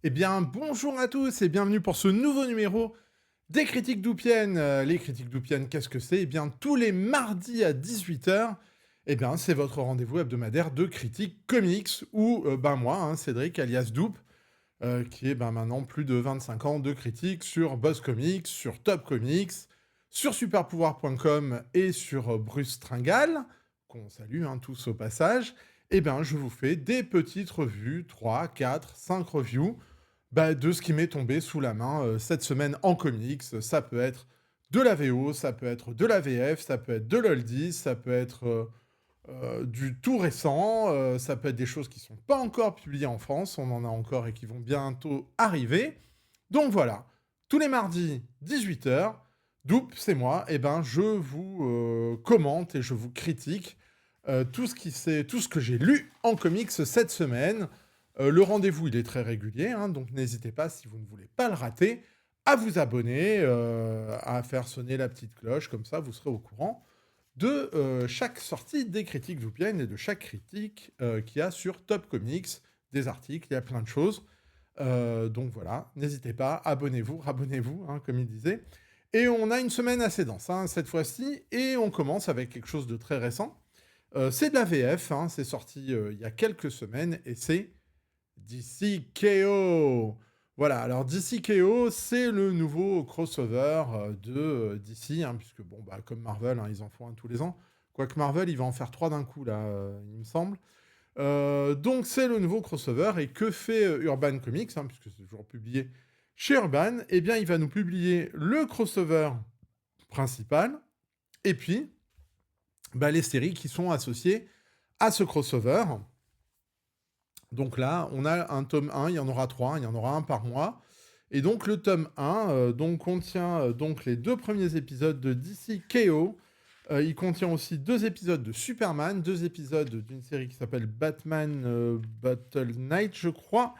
Eh bien, bonjour à tous et bienvenue pour ce nouveau numéro des Critiques d'Oupienne. Les Critiques d'Oupienne, qu'est-ce que c'est? Eh bien, tous les mardis à 18 h, eh bien, c'est votre rendez-vous hebdomadaire de critiques comics où, moi, Cédric, alias Doup, qui est maintenant plus de 25 ans de critique sur Buzz Comics, sur Top Comics, sur superpouvoir.com et sur Bruce Tringal, qu'on salue tous au passage. Eh bien, je vous fais des petites revues, 3, 4, 5 reviews de ce qui m'est tombé sous la main cette semaine en comics. Ça peut être de la VO, ça peut être de la VF, ça peut être de l'oldies, ça peut être du tout récent, ça peut être des choses qui ne sont pas encore publiées en France, on en a encore et qui vont bientôt arriver. Donc voilà, tous les mardis, 18 h, Doup, c'est moi, et je vous commente et je vous critique tout ce que j'ai lu en comics cette semaine. Le rendez-vous, il est très régulier, donc n'hésitez pas, si vous ne voulez pas le rater, à vous abonner, à faire sonner la petite cloche, comme ça vous serez au courant de chaque sortie des critiques Doupienne et de chaque critique qu'il y a sur Top Comics, des articles, il y a plein de choses. Donc voilà, n'hésitez pas, abonnez-vous, rabonnez-vous, comme il disait. Et on a une semaine assez dense cette fois-ci, et on commence avec quelque chose de très récent. C'est de la VF, c'est sorti il y a quelques semaines, et c'est DC KO. Voilà, alors DC KO, c'est le nouveau crossover de DC, puisque comme Marvel, ils en font un tous les ans. Quoique Marvel, il va en faire 3 d'un coup, là, il me semble. Donc c'est le nouveau crossover, et que fait Urban Comics, puisque c'est toujours publié chez Urban? Eh bien, il va nous publier le crossover principal, et puis les séries qui sont associées à ce crossover. Donc là, on a un tome 1, il y en aura 3, il y en aura un par mois. Et donc le tome 1 contient les 2 premiers épisodes de DC KO. Il contient aussi 2 épisodes de Superman, 2 épisodes d'une série qui s'appelle Batman Battle Knight, je crois,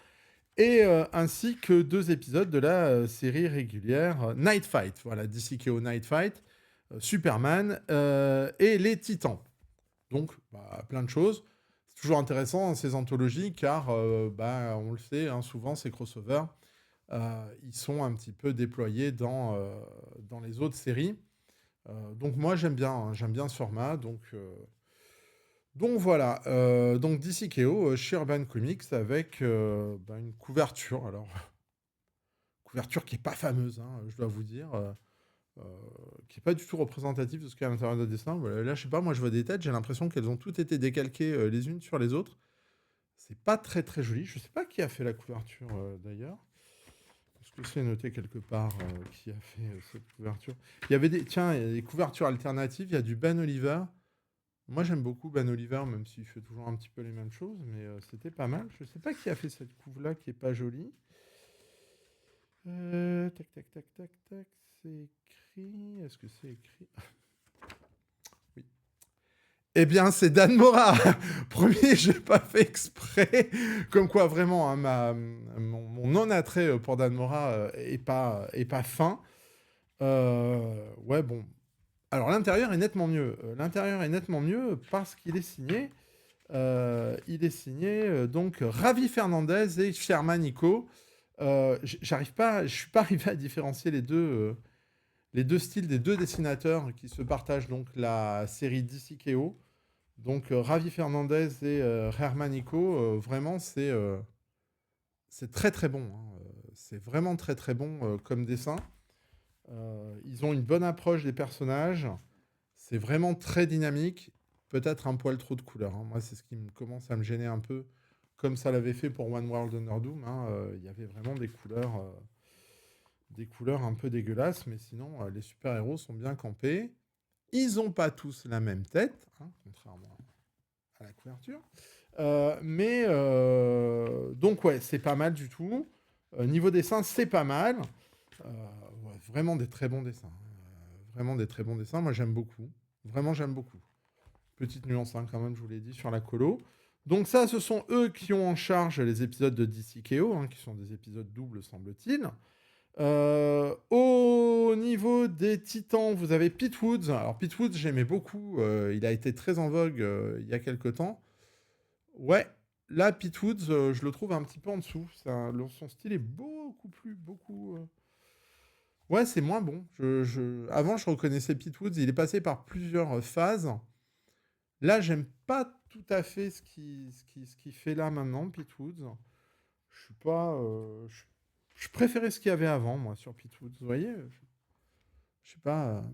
et ainsi que 2 épisodes de la série régulière Night Fight. Voilà, DC KO Night Fight, Superman et les Titans. Donc, plein de choses. C'est toujours intéressant ces anthologies car, on le sait, souvent ces crossovers, ils sont un petit peu déployés dans les autres séries. Donc moi j'aime bien ce format. Donc voilà. Donc DC KO chez Urban Comics avec une couverture. Alors, couverture qui est pas fameuse, je dois vous dire. Euh, qui est pas du tout représentative de ce qu'il y a à l'intérieur de dessin. Voilà, là, je sais pas, moi je vois des têtes, j'ai l'impression qu'elles ont toutes été décalquées les unes sur les autres. C'est pas très très joli. Je sais pas qui a fait la couverture d'ailleurs. Est-ce que c'est noté quelque part qui a fait cette couverture? Il y avait il y a des couvertures alternatives. Il y a du Ben Oliver. Moi j'aime beaucoup Ben Oliver, même s'il fait toujours un petit peu les mêmes choses, mais c'était pas mal. Je sais pas qui a fait cette couve là qui est pas jolie. Tac tac tac tac tac. C'est écrit. Est-ce que c'est écrit? Oui. Eh bien, c'est Dan Mora. Premier, je n'ai pas fait exprès. Comme quoi, vraiment, mon non-attrait pour Dan Mora est pas fin. Ouais, bon. Alors, l'intérieur est nettement mieux. L'intérieur est nettement mieux parce qu'il est signé. Il est signé donc Ravi Fernandez et Sherman Nico. Je suis pas arrivé à différencier les deux styles des deux dessinateurs qui se partagent donc la série DC KO. Donc Ravi Fernandez et Herman Nico, vraiment c'est très très bon. C'est vraiment très très bon comme dessin. Ils ont une bonne approche des personnages. C'est vraiment très dynamique. Peut-être un poil trop de couleurs. Moi, c'est ce qui commence à me gêner un peu, comme ça l'avait fait pour One World Under Doom. Il y avait vraiment des couleurs un peu dégueulasses, mais sinon, les super-héros sont bien campés. Ils n'ont pas tous la même tête, contrairement à la couverture. Donc ouais, c'est pas mal du tout. Niveau dessin, c'est pas mal. Ouais, vraiment des très bons dessins. Vraiment des très bons dessins. Moi, j'aime beaucoup. Vraiment, j'aime beaucoup. Petite nuance, quand même, je vous l'ai dit, sur la colo. Donc ça, ce sont eux qui ont en charge les épisodes de DC KO, qui sont des épisodes doubles, semble-t-il. Au niveau des Titans, vous avez Pete Woods. Alors Pete Woods, j'aimais beaucoup. Il a été très en vogue il y a quelques temps. Ouais, là, Pete Woods, je le trouve un petit peu en dessous. Son style est beaucoup. Ouais, c'est moins bon. Avant, je reconnaissais Pete Woods. Il est passé par plusieurs phases. Là, j'aime pas tout à fait ce qu'il fait là maintenant, Pete Woods. Je suis pas. Je préférais ce qu'il y avait avant, moi, sur Pete Woods. Vous voyez, je sais pas.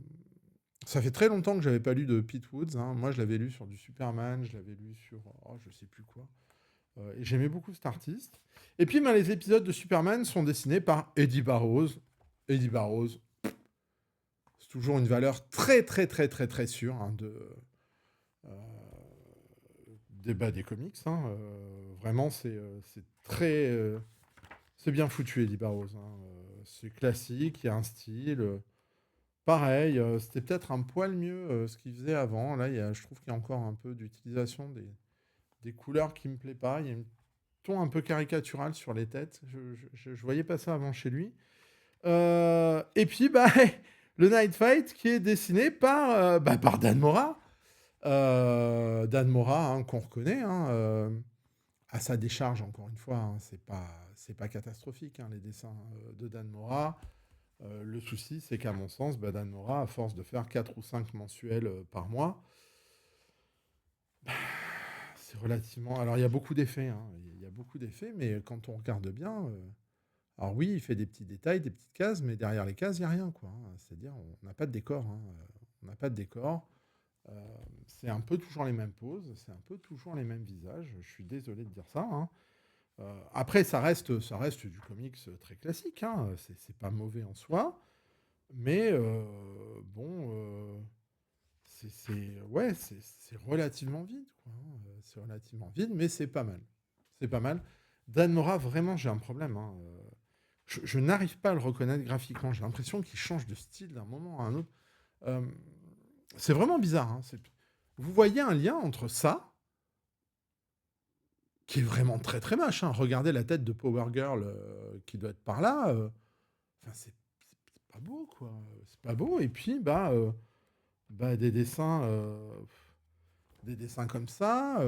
Ça fait très longtemps que j'avais pas lu de Pete Woods, hein. Moi, je l'avais lu sur du Superman, je l'avais lu sur, je sais plus quoi. Et j'aimais beaucoup cet artiste. Et puis, ben, les épisodes de Superman sont dessinés par Eddie Barrows. Eddie Barrows, c'est toujours une valeur très sûre, hein, euh, des comics, hein. Vraiment, c'est très... c'est bien foutu, Eddie Barrows, hein. C'est classique, il y a un style. Pareil, c'était peut-être un poil mieux ce qu'il faisait avant. Là, je trouve qu'il y a encore un peu d'utilisation des couleurs qui me plaît pas. Il y a un ton un peu caricatural sur les têtes. Je voyais pas ça avant chez lui. Et puis, bah, le Night Fight qui est dessiné par Dan Mora. Dan Mora, hein, qu'on reconnaît, hein, à sa décharge, encore une fois, hein, c'est pas catastrophique, hein, les dessins de Dan Mora. Le souci, c'est qu'à mon sens, Dan Mora, à force de faire 4 ou 5 mensuels par mois, c'est relativement... Alors, il y a beaucoup d'effets, hein, il y a beaucoup d'effets, mais quand on regarde bien... Alors oui, il fait des petits détails, des petites cases, mais derrière les cases, il n'y a rien, quoi, hein. C'est-à-dire, on n'a pas de décor, hein. On n'a pas de décor. C'est un peu toujours les mêmes poses, c'est un peu toujours les mêmes visages. Je suis désolé de dire ça, hein. Après, ça reste du comics très classique, hein. C'est pas mauvais en soi, mais bon, ouais, c'est relativement vide, quoi, hein. C'est relativement vide, mais c'est pas mal. C'est pas mal. Dan Mora, vraiment, j'ai un problème, hein. Je n'arrive pas à le reconnaître graphiquement. J'ai l'impression qu'il change de style d'un moment à un autre. Euh, c'est vraiment bizarre, hein. Vous voyez un lien entre ça, qui est vraiment très moche, hein. Regardez la tête de Power Girl qui doit être par là. Enfin, c'est pas beau, quoi. C'est pas beau. Et puis, des dessins comme ça,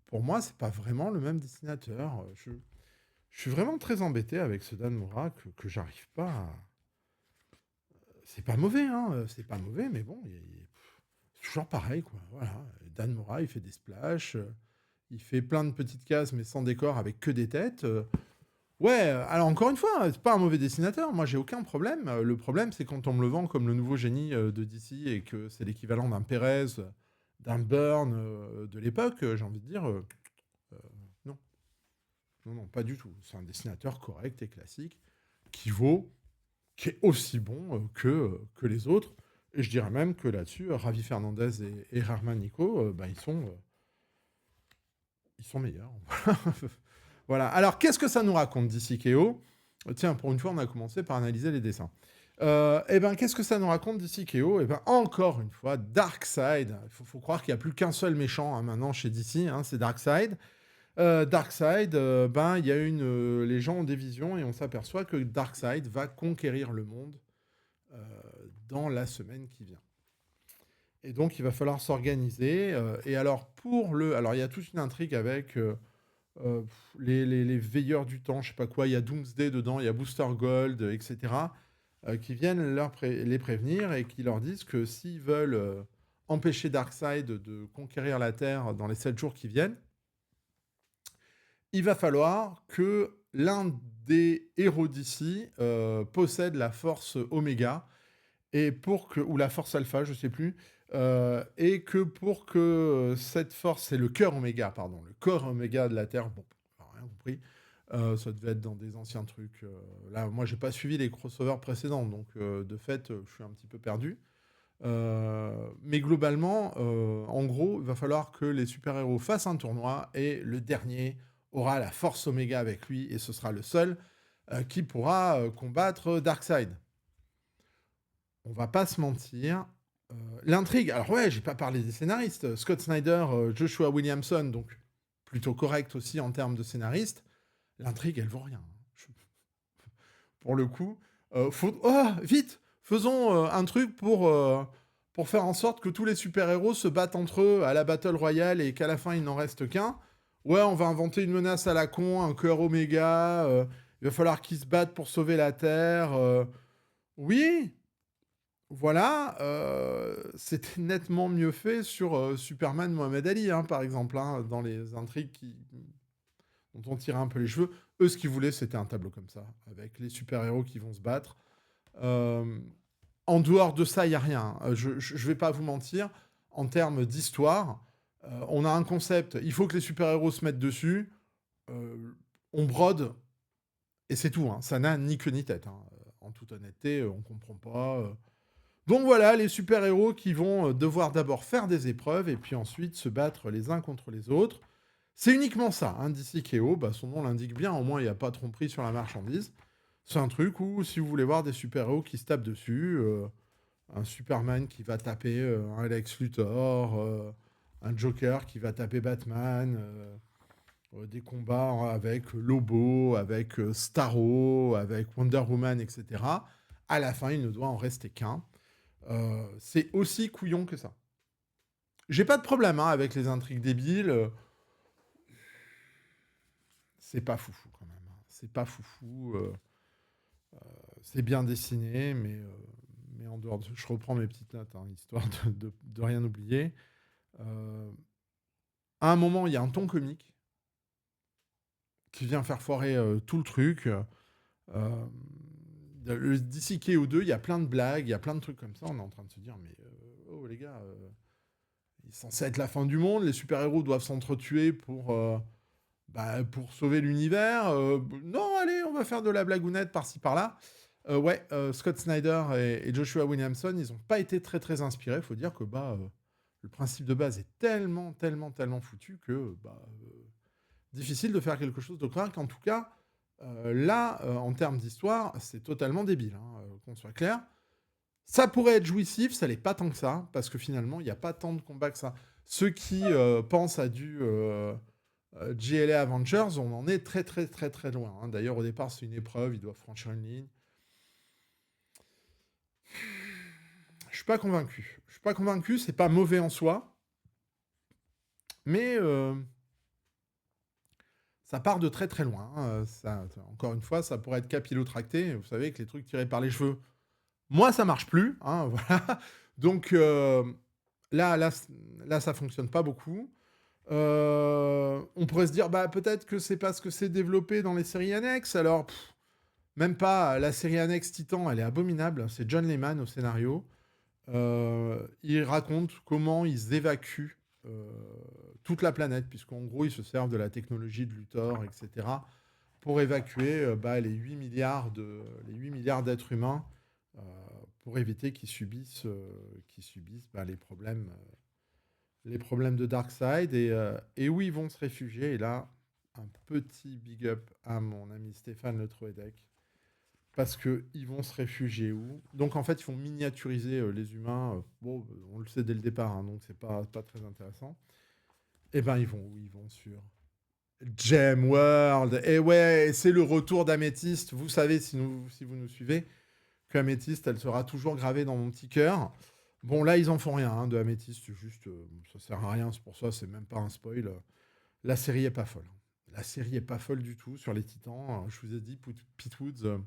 pour moi, c'est pas vraiment le même dessinateur. Je suis vraiment très embêté avec ce Dan Mora que j'arrive pas à... C'est pas mauvais, hein. C'est pas mauvais, mais bon, c'est toujours pareil, quoi. Voilà. Dan Mora, il fait des splashs, il fait plein de petites cases, mais sans décor, avec que des têtes. Ouais, alors encore une fois, c'est pas un mauvais dessinateur. Moi, j'ai aucun problème. Le problème, c'est quand on me le vend comme le nouveau génie de DC et que c'est l'équivalent d'un Perez, d'un Byrne de l'époque. J'ai envie de dire, non. Non, pas du tout. C'est un dessinateur correct et classique qui est aussi bon que les autres. Et je dirais même que là-dessus, Ravi Fernandez et Herman Nico, ils sont meilleurs. Voilà. Alors, qu'est-ce que ça nous raconte d'ici Keo? Tiens, pour une fois, on a commencé par analyser les dessins. Qu'est-ce que ça nous raconte d'ici Keo? Encore une fois, Darkseid. Il faut croire qu'il n'y a plus qu'un seul méchant, hein, maintenant chez DC, hein, c'est Darkseid. Darkseid, il y a les gens ont des visions et on s'aperçoit que Darkseid va conquérir le monde dans la semaine qui vient. Et donc, il va falloir s'organiser. Et alors, alors, il y a toute une intrigue avec les veilleurs du temps, je sais pas quoi. Il y a Doomsday dedans, il y a Booster Gold, etc. Qui viennent les prévenir et qui leur disent que s'ils veulent empêcher Darkseid de conquérir la Terre dans les 7 jours qui viennent, il va falloir que l'un des héros d'ici possède la force Oméga, ou la force Alpha, je sais plus, et que pour que cette force, c'est le cœur Oméga, pardon, le corps Oméga de la Terre, bon, rien compris, ça devait être dans des anciens trucs. Là, moi, j'ai pas suivi les crossovers précédents, donc de fait, je suis un petit peu perdu. Mais globalement, en gros, il va falloir que les super-héros fassent un tournoi et le dernier aura la force Oméga avec lui et ce sera le seul qui pourra combattre Darkseid. On va pas se mentir. L'intrigue, alors ouais, j'ai pas parlé des scénaristes. Scott Snyder, Joshua Williamson, donc plutôt correct aussi en termes de scénariste. L'intrigue, elle vaut rien. Pour le coup, vite, faisons un truc pour faire en sorte que tous les super-héros se battent entre eux à la Battle Royale et qu'à la fin, il n'en reste qu'un. Ouais, on va inventer une menace à la con, un cœur oméga, il va falloir qu'ils se battent pour sauver la Terre. Oui, voilà, c'était nettement mieux fait sur Superman Mohamed Ali, hein, par exemple, hein, dans les intrigues dont on tirait un peu les cheveux. Eux, ce qu'ils voulaient, c'était un tableau comme ça, avec les super-héros qui vont se battre. Euh, En dehors de ça, il n'y a rien. Je ne vais pas vous mentir. En termes d'histoire, on a un concept. Il faut que les super-héros se mettent dessus. On brode. Et c'est tout. Hein. Ça n'a ni queue ni tête. Hein. En toute honnêteté, on ne comprend pas. Donc voilà, les super-héros qui vont devoir d'abord faire des épreuves et puis ensuite se battre les uns contre les autres. C'est uniquement ça. Hein. DC Keo, bah, son nom l'indique bien. Au moins, il n'y a pas de tromperie sur la marchandise. C'est un truc où, si vous voulez voir des super-héros qui se tapent dessus, un Superman qui va taper un Lex Luthor, un Joker qui va taper Batman, des combats avec Lobo, avec Starro, avec Wonder Woman, etc. À la fin, il ne doit en rester qu'un. C'est aussi couillon que ça. J'ai pas de problème hein, avec les intrigues débiles. C'est pas foufou quand même. Hein. C'est pas foufou. C'est bien dessiné, mais en dehors de... Je reprends mes petites notes, hein, histoire de rien oublier. À un moment, il y a un ton comique qui vient faire foirer tout le truc. Le DC KO2, il y a plein de blagues, il y a plein de trucs comme ça. On est en train de se dire, mais oh les gars, il est censé être la fin du monde, les super-héros doivent s'entretuer pour sauver l'univers. Non, allez, on va faire de la blagounette par-ci par-là. Scott Snyder et Joshua Williamson, ils n'ont pas été très très inspirés. Il faut dire que le principe de base est tellement, tellement, tellement foutu que difficile de faire quelque chose de correct. En tout cas, là, en termes d'histoire, c'est totalement débile, hein, qu'on soit clair. Ça pourrait être jouissif, ça l'est pas tant que ça, parce que finalement, il n'y a pas tant de combats que ça. Ceux qui pensent à du GLA Avengers, on en est très très très très loin. Hein. D'ailleurs, au départ, c'est une épreuve, ils doivent franchir une ligne. Je suis pas convaincu. Je suis pas convaincu, c'est pas mauvais en soi, mais ça part de très très loin. Hein. Encore une fois, ça pourrait être capillotracté. Vous savez que les trucs tirés par les cheveux, moi, ça marche plus. Hein, voilà. Donc là, ça fonctionne pas beaucoup. On pourrait se dire, bah peut-être que c'est parce que c'est développé dans les séries annexes. Alors, même pas. La série annexe Titan, elle est abominable. C'est John Lehman au scénario. Il raconte comment ils évacuent toute la planète, puisqu'en gros, ils se servent de la technologie de Luthor, etc., pour évacuer les 8 milliards d'êtres humains euh, pour éviter qu'ils subissent les problèmes de Darkseid et où ils vont se réfugier. Et là, un petit big up à mon ami Stéphane Le Troedec, parce qu'ils vont se réfugier où? Donc en fait, ils vont miniaturiser les humains. On le sait dès le départ, hein, donc c'est pas très intéressant. Et ben ils vont où? Ils vont sur Gem World. Et ouais, c'est le retour d'Améthyste. Vous savez, si vous nous suivez, que Améthyste, elle sera toujours gravée dans mon petit cœur. Bon, là, ils en font rien hein, de Améthyste. C'est juste, ça sert à rien. C'est pour ça, c'est même pas un spoil. La série est pas folle. La série est pas folle du tout sur les Titans. Je vous ai dit, Pete Woods,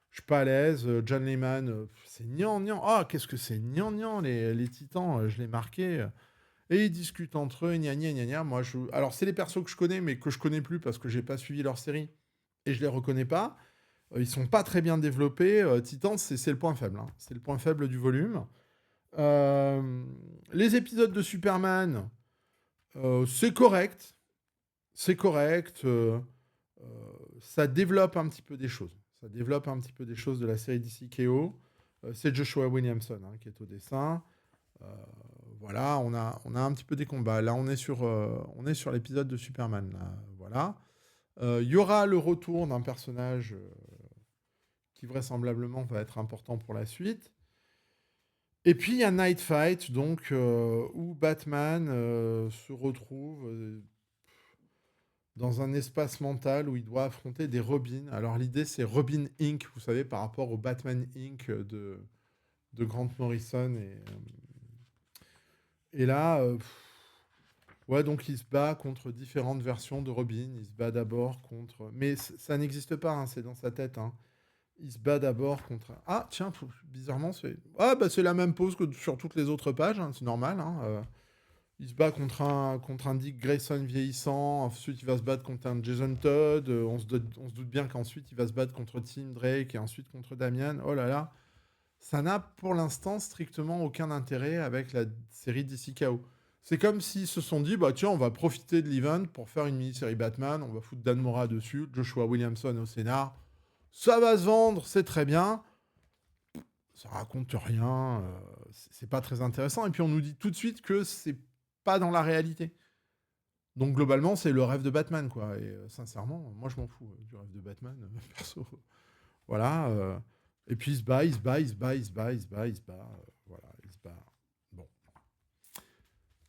je suis pas à l'aise. John Lehman, c'est gnangnan. Ah, qu'est-ce que c'est gnangnan, les Titans. Je l'ai marqué. Et ils discutent entre eux, gna gna gna gna. Alors, c'est les persos que je connais, mais que je connais plus parce que j'ai pas suivi leur série et je les reconnais pas. Ils sont pas très bien développés. Titans, c'est le point faible. Hein. C'est le point faible du volume. Les épisodes de Superman, c'est correct. C'est correct. Ça développe un petit peu des choses. Ça développe un petit peu des choses de la série DC KO. C'est Joshua Williamson hein, qui est au dessin. Voilà, on a un petit peu des combats. Là, on est sur l'épisode de Superman. Là. Voilà. Il y aura le retour d'un personnage qui vraisemblablement va être important pour la suite. Et puis il y a Night Fight, donc où Batman se retrouve dans un espace mental où il doit affronter des Robins. Alors l'idée c'est Robin Inc., vous savez, par rapport au Batman Inc. de Grant Morrison. Et là, Ouais, donc il se bat contre différentes versions de Robin. Il se bat d'abord contre... Mais ça n'existe pas, hein, c'est dans sa tête, hein. Il se bat d'abord contre... Ah, tiens, bizarrement, c'est... Ah, bah c'est la même pose que sur toutes les autres pages, hein, c'est normal, hein. Il se bat contre un Dick Grayson vieillissant, ensuite il va se battre contre un Jason Todd, on se doute bien qu'ensuite il va se battre contre Tim Drake et ensuite contre Damian. Oh là là, ça n'a pour l'instant strictement aucun intérêt avec la série DC KO. C'est comme s'ils se sont dit, bah tiens, on va profiter de l'event pour faire une mini-série Batman, on va foutre Dan Mora dessus, Joshua Williamson au scénar, ça va se vendre, c'est très bien, ça raconte rien, c'est pas très intéressant, et puis on nous dit tout de suite que c'est pas dans la réalité. Donc globalement, c'est le rêve de Batman, quoi. Et sincèrement, moi je m'en fous du rêve de Batman, perso. Voilà. Et puis il se bat, il se bat, il se bat, il se bat, il se bat, il se bat. Voilà, il se bat. Bon.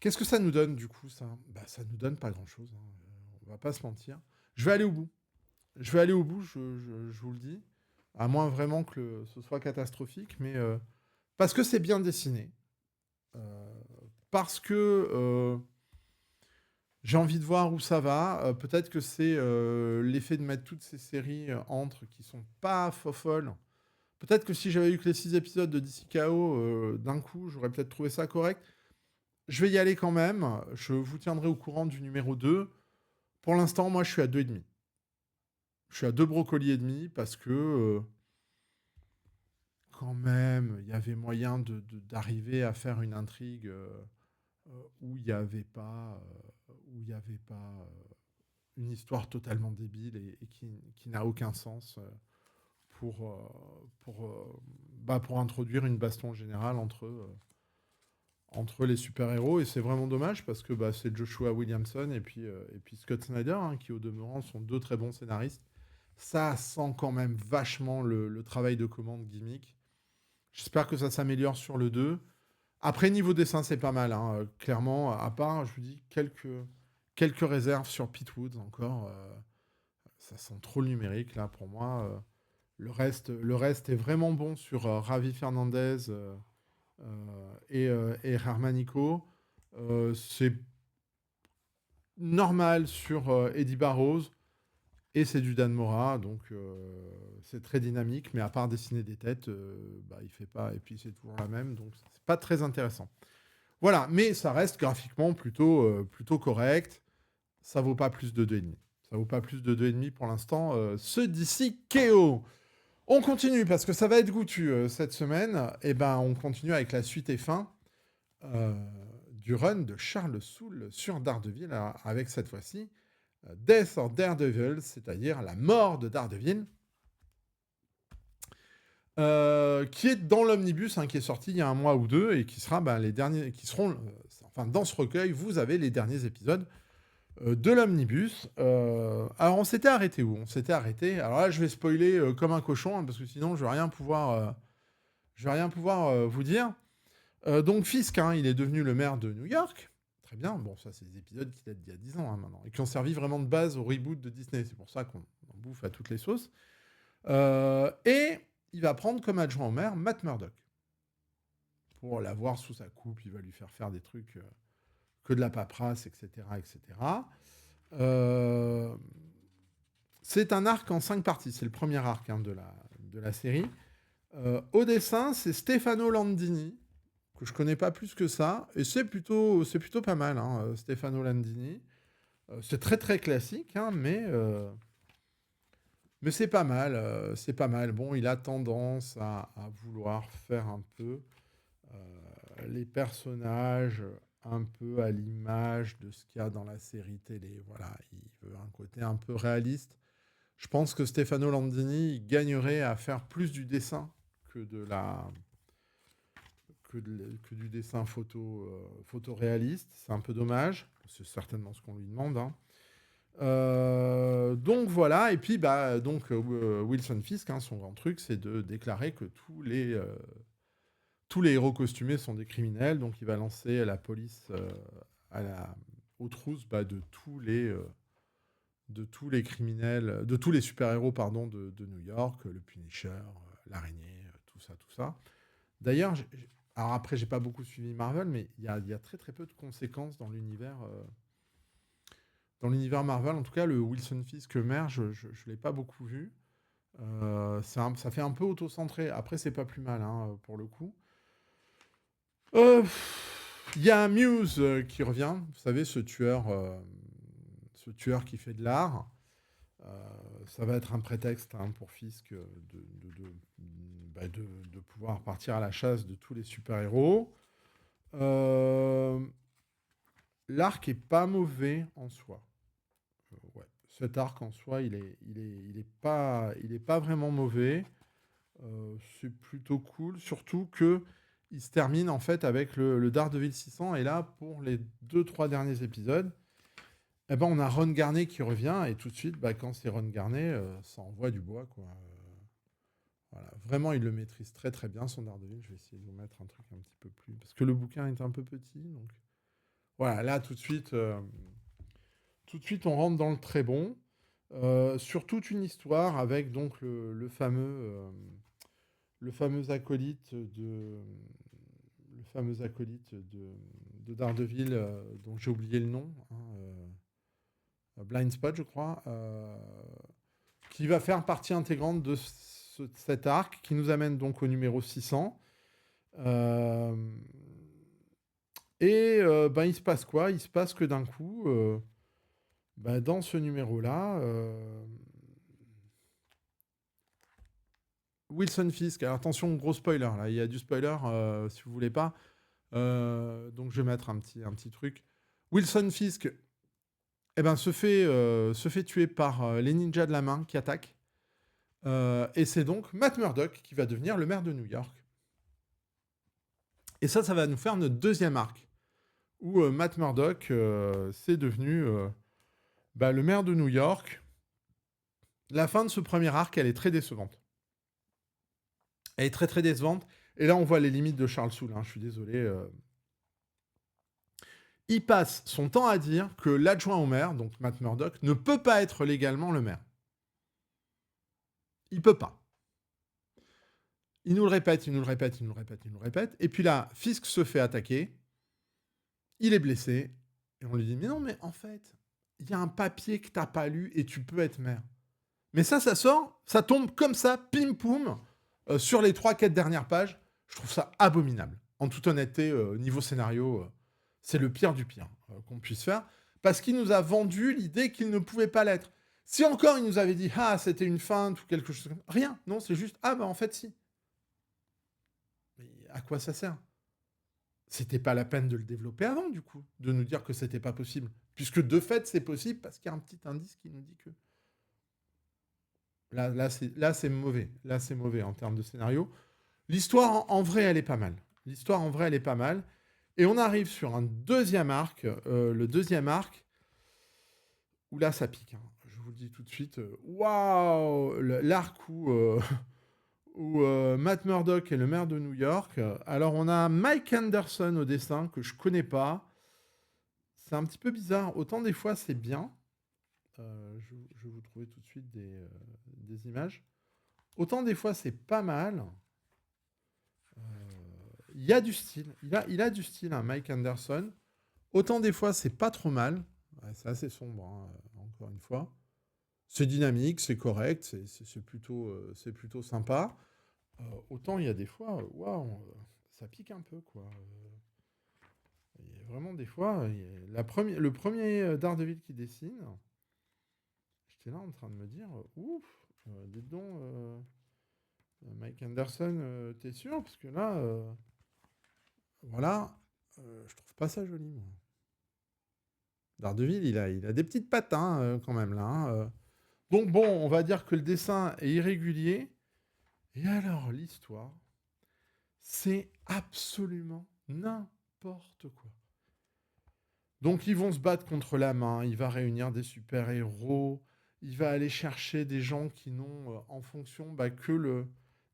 Qu'est-ce que ça nous donne du coup, ça? Bah, ça nous donne pas grand-chose, hein. On va pas se mentir. Je vais aller au bout. Je vais aller au bout, je vous le dis. À moins vraiment que ce soit catastrophique, mais parce que c'est bien dessiné. Parce que j'ai envie de voir où ça va. Peut-être que c'est l'effet de mettre toutes ces séries entre qui sont pas folles. Peut-être que si j'avais eu que les 6 épisodes de DC KO d'un coup, j'aurais peut-être trouvé ça correct. Je vais y aller quand même. Je vous tiendrai au courant du numéro 2. Pour l'instant, moi, je suis à 2,5. Je suis à 2 brocolis et demi parce que quand même, il y avait moyen d'arriver à faire une intrigue où il n'y avait pas, une histoire totalement débile et qui n'a aucun sens pour introduire une baston générale entre les super-héros. Et c'est vraiment dommage parce que c'est Joshua Williamson et puis Scott Snyder, hein, qui au demeurant sont deux très bons scénaristes. Ça sent quand même vachement le travail de commande gimmick. J'espère que ça s'améliore sur le 2. Après, niveau dessin, c'est pas mal, hein. Clairement, à part, je vous dis, quelques réserves sur Pete Woods encore. Ça sent trop le numérique, là, pour moi. Le reste est vraiment bon sur Ravi Fernandez et Hermanico. C'est normal sur Eddie Barrows. Et c'est du Dan Mora, donc c'est très dynamique, mais à part dessiner des têtes, il fait pas, et puis c'est toujours la même, donc c'est pas très intéressant. Voilà, mais ça reste graphiquement plutôt correct. Ça vaut pas plus de 2,5. Ça vaut pas plus de 2,5 pour l'instant. Ce d'ici KO. On continue parce que ça va être goûtu cette semaine. Et ben, on continue avec la suite et fin du run de Charles Soule sur Daredevil, avec cette fois-ci Death of Daredevil, c'est-à-dire la mort de Daredevil, qui est dans l'omnibus, hein, qui est sorti il y a un mois ou deux et qui sera les derniers, qui seront, enfin dans ce recueil, vous avez les derniers épisodes de l'omnibus. Alors on s'était arrêté où? On s'était arrêté. Alors là, je vais spoiler comme un cochon, hein, parce que sinon je vais rien pouvoir vous dire. Donc Fisk, hein, il est devenu le maire de New York. Très bien. Bon, ça, c'est des épisodes qui datent d'il y a 10 ans, hein, maintenant, et qui ont servi vraiment de base au reboot de Disney. C'est pour ça qu'on en bouffe à toutes les sauces. Et il va prendre comme adjoint au maire Matt Murdock. Pour l'avoir sous sa coupe, il va lui faire des trucs que de la paperasse, etc. etc. C'est un arc en 5 parties. C'est le premier arc, hein, de la série. Au dessin, c'est Stefano Landini, que je connais pas plus que ça, et c'est plutôt pas mal, hein, Stefano Landini. C'est très très classique, hein, mais c'est pas mal, c'est pas mal. Bon, il a tendance à vouloir faire un peu les personnages un peu à l'image de ce qu'il y a dans la série télé. Voilà, il veut un côté un peu réaliste. Je pense que Stefano Landini il gagnerait à faire plus du dessin que du dessin photoréaliste. C'est un peu dommage. C'est certainement ce qu'on lui demande, hein. Donc voilà, et puis Wilson Fisk, hein, son grand truc, c'est de déclarer que tous les héros costumés sont des criminels, donc il va lancer la police aux trousses de tous les criminels, de tous les super-héros pardon, de New York, le Punisher, l'araignée, tout ça. D'ailleurs, alors après, j'ai pas beaucoup suivi Marvel, mais il y a très très peu de conséquences dans l'univers dans l'univers Marvel, en tout cas, le Wilson Fisk maire, je l'ai pas beaucoup vu. Ça fait un peu auto-centré. Après, c'est pas plus mal, hein, pour le coup. Il y a Muse qui revient. Vous savez, ce tueur qui fait de l'art. Ça va être un prétexte, hein, pour Fisk de pouvoir partir à la chasse de tous les super-héros. L'arc est pas mauvais en soi. Ouais. Cet arc en soi, il est pas vraiment mauvais. C'est plutôt cool, surtout que il se termine en fait avec le Daredevil 600. Et là, pour les 2-3 derniers épisodes, eh ben, on a Ron Garnet qui revient. Et tout de suite, bah, quand c'est Ron Garnet, ça envoie du bois, quoi. Voilà. Vraiment, il le maîtrise très très bien, son Daredevil. Je vais essayer de vous mettre un truc un petit peu plus... Parce que le bouquin est un peu petit. Donc... Voilà, là, tout de suite, on rentre dans le très bon. Sur toute une histoire avec donc le fameux acolyte de Daredevil, dont j'ai oublié le nom, hein, Blind Spot, je crois, qui va faire partie intégrante de cet arc, qui nous amène donc au numéro 600. Ben, il se passe quoi? Il se passe que d'un coup, ben, dans ce numéro-là, Wilson Fisk, alors attention, gros spoiler, là, il y a du spoiler, si vous voulez pas. Donc je vais mettre un petit truc. Wilson Fisk, eh ben, se fait tuer par les ninjas de la main qui attaquent. Et c'est donc Matt Murdock qui va devenir le maire de New York. Et ça va nous faire notre deuxième arc, où Matt Murdock, c'est devenu le maire de New York. La fin de ce premier arc, elle est très décevante. Elle est très très décevante. Et là, on voit les limites de Charles Soule, hein, je suis désolé. Il passe son temps à dire que l'adjoint au maire, donc Matt Murdock, ne peut pas être légalement le maire. Il peut pas. Il nous le répète, il nous le répète, il nous le répète, il nous le répète. Et puis là, Fisk se fait attaquer. Il est blessé. Et on lui dit, mais non, mais en fait, il y a un papier que t'as pas lu et tu peux être maire. Mais ça sort, ça tombe comme ça, pim poum, sur les 3-4 dernières pages. Je trouve ça abominable. En toute honnêteté, niveau scénario, c'est le pire du pire qu'on puisse faire. Parce qu'il nous a vendu l'idée qu'il ne pouvait pas l'être. Si encore il nous avait dit, ah, c'était une feinte ou quelque chose comme ça. Rien, non, c'est juste, ah, bah en fait, si. Mais à quoi ça sert? C'était pas la peine de le développer avant, du coup, de nous dire que c'était pas possible. Puisque de fait, c'est possible parce qu'il y a un petit indice qui nous dit que. Là, c'est mauvais. Là, c'est mauvais en termes de scénario. L'histoire, en vrai, elle est pas mal. L'histoire, en vrai, elle est pas mal. Et on arrive sur un deuxième arc. Le deuxième arc, où là, ça pique, hein. Je vous le dis tout de suite. Waouh, l'arc où Matt Murdock est le maire de New York. Alors, on a Mike Anderson au dessin, que je connais pas. C'est un petit peu bizarre. Autant des fois, c'est bien. Je vais vous trouver tout de suite des images. Autant des fois, c'est pas mal. Il y a du style. Il a du style, hein, Mike Anderson. Autant des fois, c'est pas trop mal. Ouais, c'est assez sombre, hein, encore une fois. C'est dynamique, c'est correct, c'est plutôt sympa. Autant il y a des fois, waouh, ça pique un peu, quoi. Il y a vraiment des fois, le premier Daredevil qui dessine, j'étais là en train de me dire, ouf, dites donc, Mike Anderson, t'es sûr? Parce que là, voilà, je trouve pas ça joli, moi. Daredevil, il a des petites pattes, hein, quand même, là, hein. Donc bon, on va dire que le dessin est irrégulier. Et alors, l'histoire, c'est absolument n'importe quoi. Donc ils vont se battre contre la main, il va réunir des super-héros, il va aller chercher des gens qui n'ont en fonction que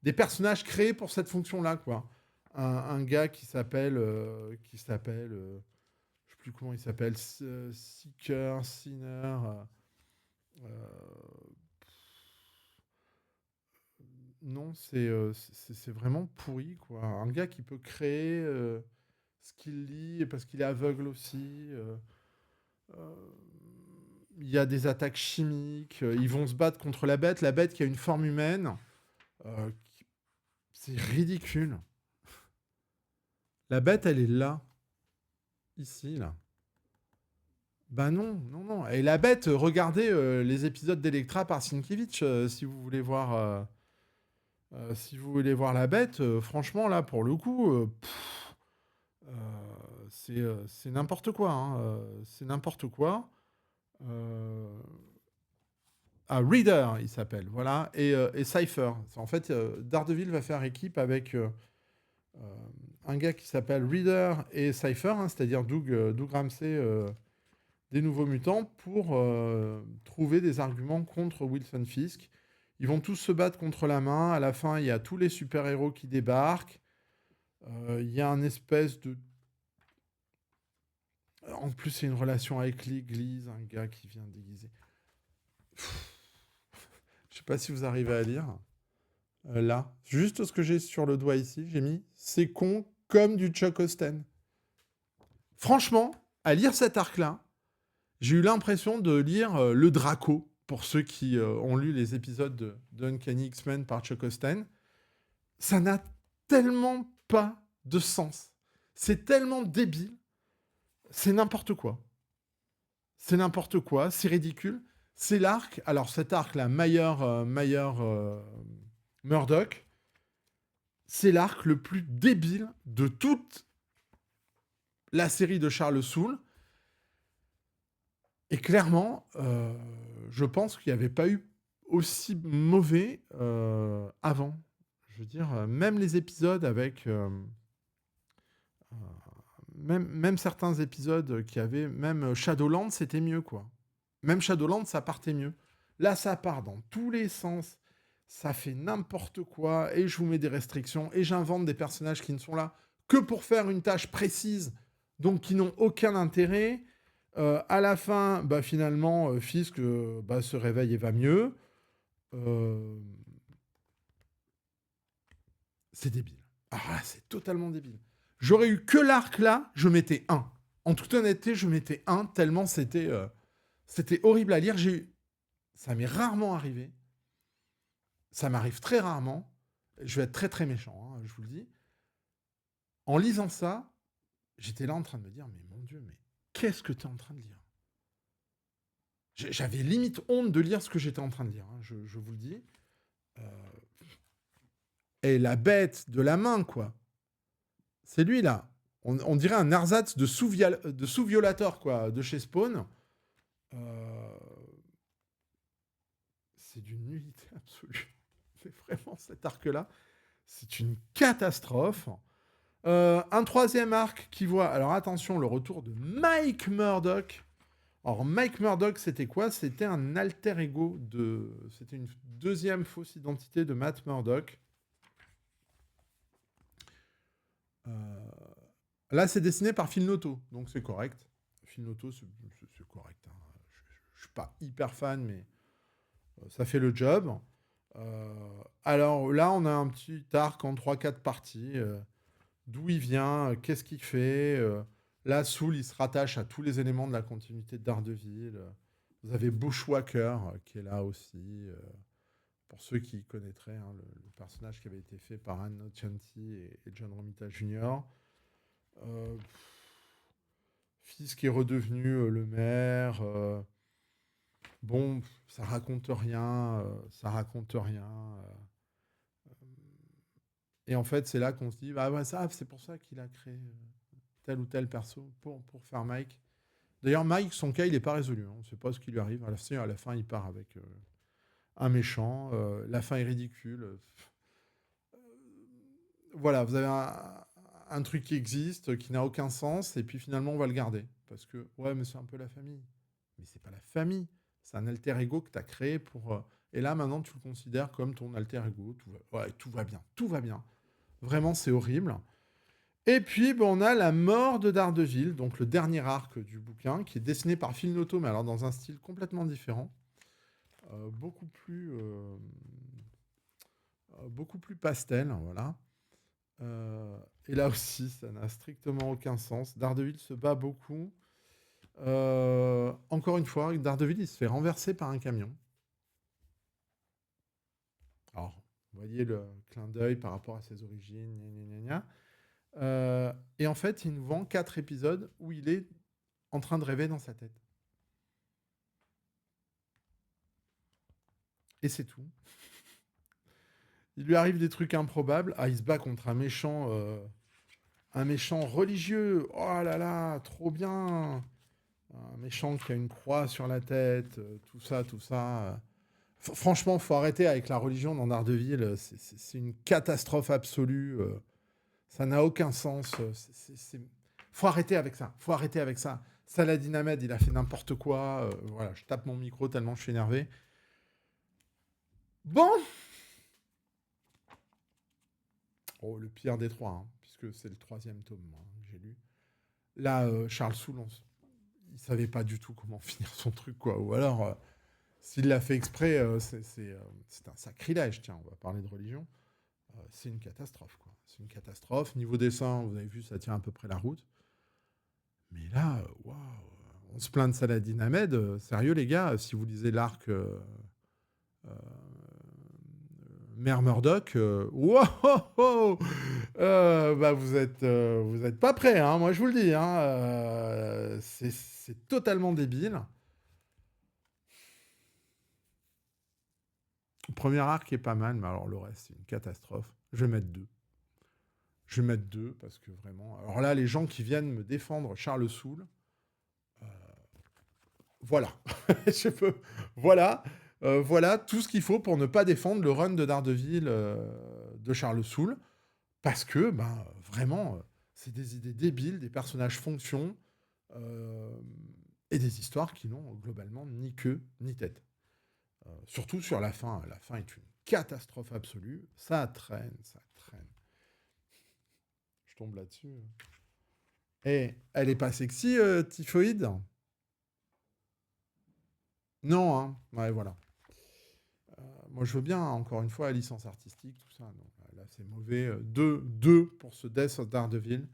des personnages créés pour cette fonction-là, quoi. Un gars qui s'appelle, je sais plus comment il s'appelle, Seeker, Sinner, non, c'est vraiment pourri, quoi. Un gars qui peut créer ce qu'il lit, parce qu'il est aveugle aussi. Euh, il y a des attaques chimiques, ils vont se battre contre la bête qui a une forme humaine. Euh, c'est ridicule. La bête, elle est là, ici, là. Bah non, non, non. Et la bête, regardez les épisodes d'Electra par Sienkiewicz, si vous voulez voir, si vous voulez voir la bête. Franchement, là, pour le coup, euh, c'est n'importe quoi. Hein, c'est n'importe quoi. Euh, Ah, Reader, il s'appelle, voilà, et Cypher. En fait, Daredevil va faire équipe avec euh, un gars qui s'appelle Reader et Cypher, hein, c'est-à-dire Doug Ramsey des Nouveaux Mutants, pour trouver des arguments contre Wilson Fisk. Ils vont tous se battre contre la main. À la fin, il y a tous les super-héros qui débarquent. Il y a un espèce de... En plus, c'est une relation avec l'église, un gars qui vient déguiser. Je sais pas si vous arrivez à lire. Là, juste ce que j'ai sur le doigt ici, j'ai mis c'est con comme du Chuck Austen. Franchement, à lire cet arc-là, j'ai eu l'impression de lire le Draco, pour ceux qui ont lu les épisodes de Uncanny X-Men par Chuck Austen. Ça n'a tellement pas de sens. C'est tellement débile. C'est n'importe quoi. C'est n'importe quoi. C'est ridicule. C'est l'arc. Alors cet arc-là, Murdoch, c'est l'arc le plus débile de toute la série de Charles Soule. Et clairement, je pense qu'il n'y avait pas eu aussi mauvais avant. Je veux dire, même les épisodes avec... même certains épisodes qui avaient... Même Shadowland, c'était mieux, quoi. Même Shadowland, ça partait mieux. Là, ça part dans tous les sens. Ça fait n'importe quoi. Et je vous mets des restrictions. Et j'invente des personnages qui ne sont là que pour faire une tâche précise. Donc, qui n'ont aucun intérêt. À la fin, bah, finalement, Fisk bah, se réveille et va mieux. C'est débile. Ah, c'est totalement débile. J'aurais eu que l'arc là, je mettais 1. En toute honnêteté, je mettais 1 tellement c'était horrible à lire. Ça m'est rarement arrivé. Ça m'arrive très rarement. Je vais être très très méchant, hein, je vous le dis. En lisant ça, j'étais là en train de me dire, mais mon Dieu, mais qu'est-ce que tu es en train de lire? J'avais limite honte de lire ce que j'étais en train de lire, hein, je vous le dis. Euh, Et la bête de la main, quoi. C'est lui, là. On dirait un ersatz de sous-violator, quoi, de chez Spawn. Euh, C'est d'une nullité absolue. Mais vraiment, cet arc-là, c'est une catastrophe. Un troisième arc qui voit, alors attention, le retour de Mike Murdoch. Alors, Mike Murdoch, c'était quoi? C'était un alter ego de... C'était une deuxième fausse identité de Matt Murdock. Là, c'est dessiné par Phil Noto, donc c'est correct. Phil Noto, c'est correct. Hein. Je suis pas hyper fan, mais ça fait le job. Alors là, on a un petit arc en 3-4 parties. D'où il vient, qu'est-ce qu'il fait. Là, Soul, il se rattache à tous les éléments de la continuité de Daredevil. Vous avez Bushwhacker qui est là aussi. Pour ceux qui connaîtraient hein, le personnage qui avait été fait par Anne Nocenti et John Romita Jr. Fisk est redevenu le maire. Bon, ça raconte rien. Ça raconte rien. Et en fait, c'est là qu'on se dit, bah ouais, ça, c'est pour ça qu'il a créé tel ou tel perso pour faire Mike. D'ailleurs, Mike, son cas, il n'est pas résolu. Hein. On ne sait pas ce qui lui arrive. À la fin, il part avec un méchant. La fin est ridicule. Voilà, vous avez un truc qui existe, qui n'a aucun sens, et puis finalement, on va le garder. Parce que, ouais, mais c'est un peu la famille. Mais c'est pas la famille. C'est un alter ego que tu as créé pour... Et là, maintenant, tu le considères comme ton alter ego. Tout va bien. Tout va bien. Vraiment, c'est horrible. Et puis, bon, on a la mort de Daredevil, donc le dernier arc du bouquin, qui est dessiné par Phil Noto, mais alors dans un style complètement différent. Beaucoup plus pastel, voilà. Et là aussi, ça n'a strictement aucun sens. Daredevil se bat beaucoup. Encore une fois, Daredevil, il se fait renverser par un camion. Alors, vous voyez le clin d'œil par rapport à ses origines, gna gna gna gna. Et en fait, il nous vend 4 épisodes où il est en train de rêver dans sa tête. Et c'est tout. Il lui arrive des trucs improbables. Ah, il se bat contre un méchant religieux. Oh là là, trop bien. Un méchant qui a une croix sur la tête, tout ça, tout ça. Franchement, faut arrêter avec la religion dans Daredevil. C'est une catastrophe absolue. Ça n'a aucun sens. Faut arrêter avec ça. Faut arrêter avec ça. Saladin Ahmed, il a fait n'importe quoi. Voilà, je tape mon micro tellement je suis énervé. Bon. Oh, le pire des trois, hein, puisque c'est le 3e tome, moi, j'ai lu. Là, Charles Soule, il savait pas du tout comment finir son truc, quoi. Ou alors, s'il l'a fait exprès, c'est un sacrilège. Tiens, on va parler de religion. C'est une catastrophe, quoi. C'est une catastrophe. Niveau dessin, vous avez vu, ça tient à peu près la route. Mais là, waouh, on se plaint de Saladin Ahmed. Sérieux, les gars, si vous lisez l'arc Mère Murdoch, wow, bah vous êtes pas prêts, hein, moi je vous le dis. Hein, c'est totalement débile. Le premier arc est pas mal, mais alors le reste, c'est une catastrophe. Je vais mettre 2. Je vais mettre 2 parce que vraiment... Alors là, les gens qui viennent me défendre Charles Soule, voilà. Je peux... Voilà. Voilà tout ce qu'il faut pour ne pas défendre le run de Daredevil de Charles Soule. Parce que, ben, vraiment, c'est des idées débiles, des personnages fonctions et des histoires qui n'ont globalement ni queue ni tête. Surtout sur la fin. La fin est une catastrophe absolue. Ça traîne, ça traîne. Je tombe là-dessus. Et elle est pas sexy, Typhoïde? Non, hein. Ouais, voilà. Moi, je veux bien, encore une fois, la licence artistique, tout ça. Non, là, c'est mauvais. 2 pour ce Death of Daredevil,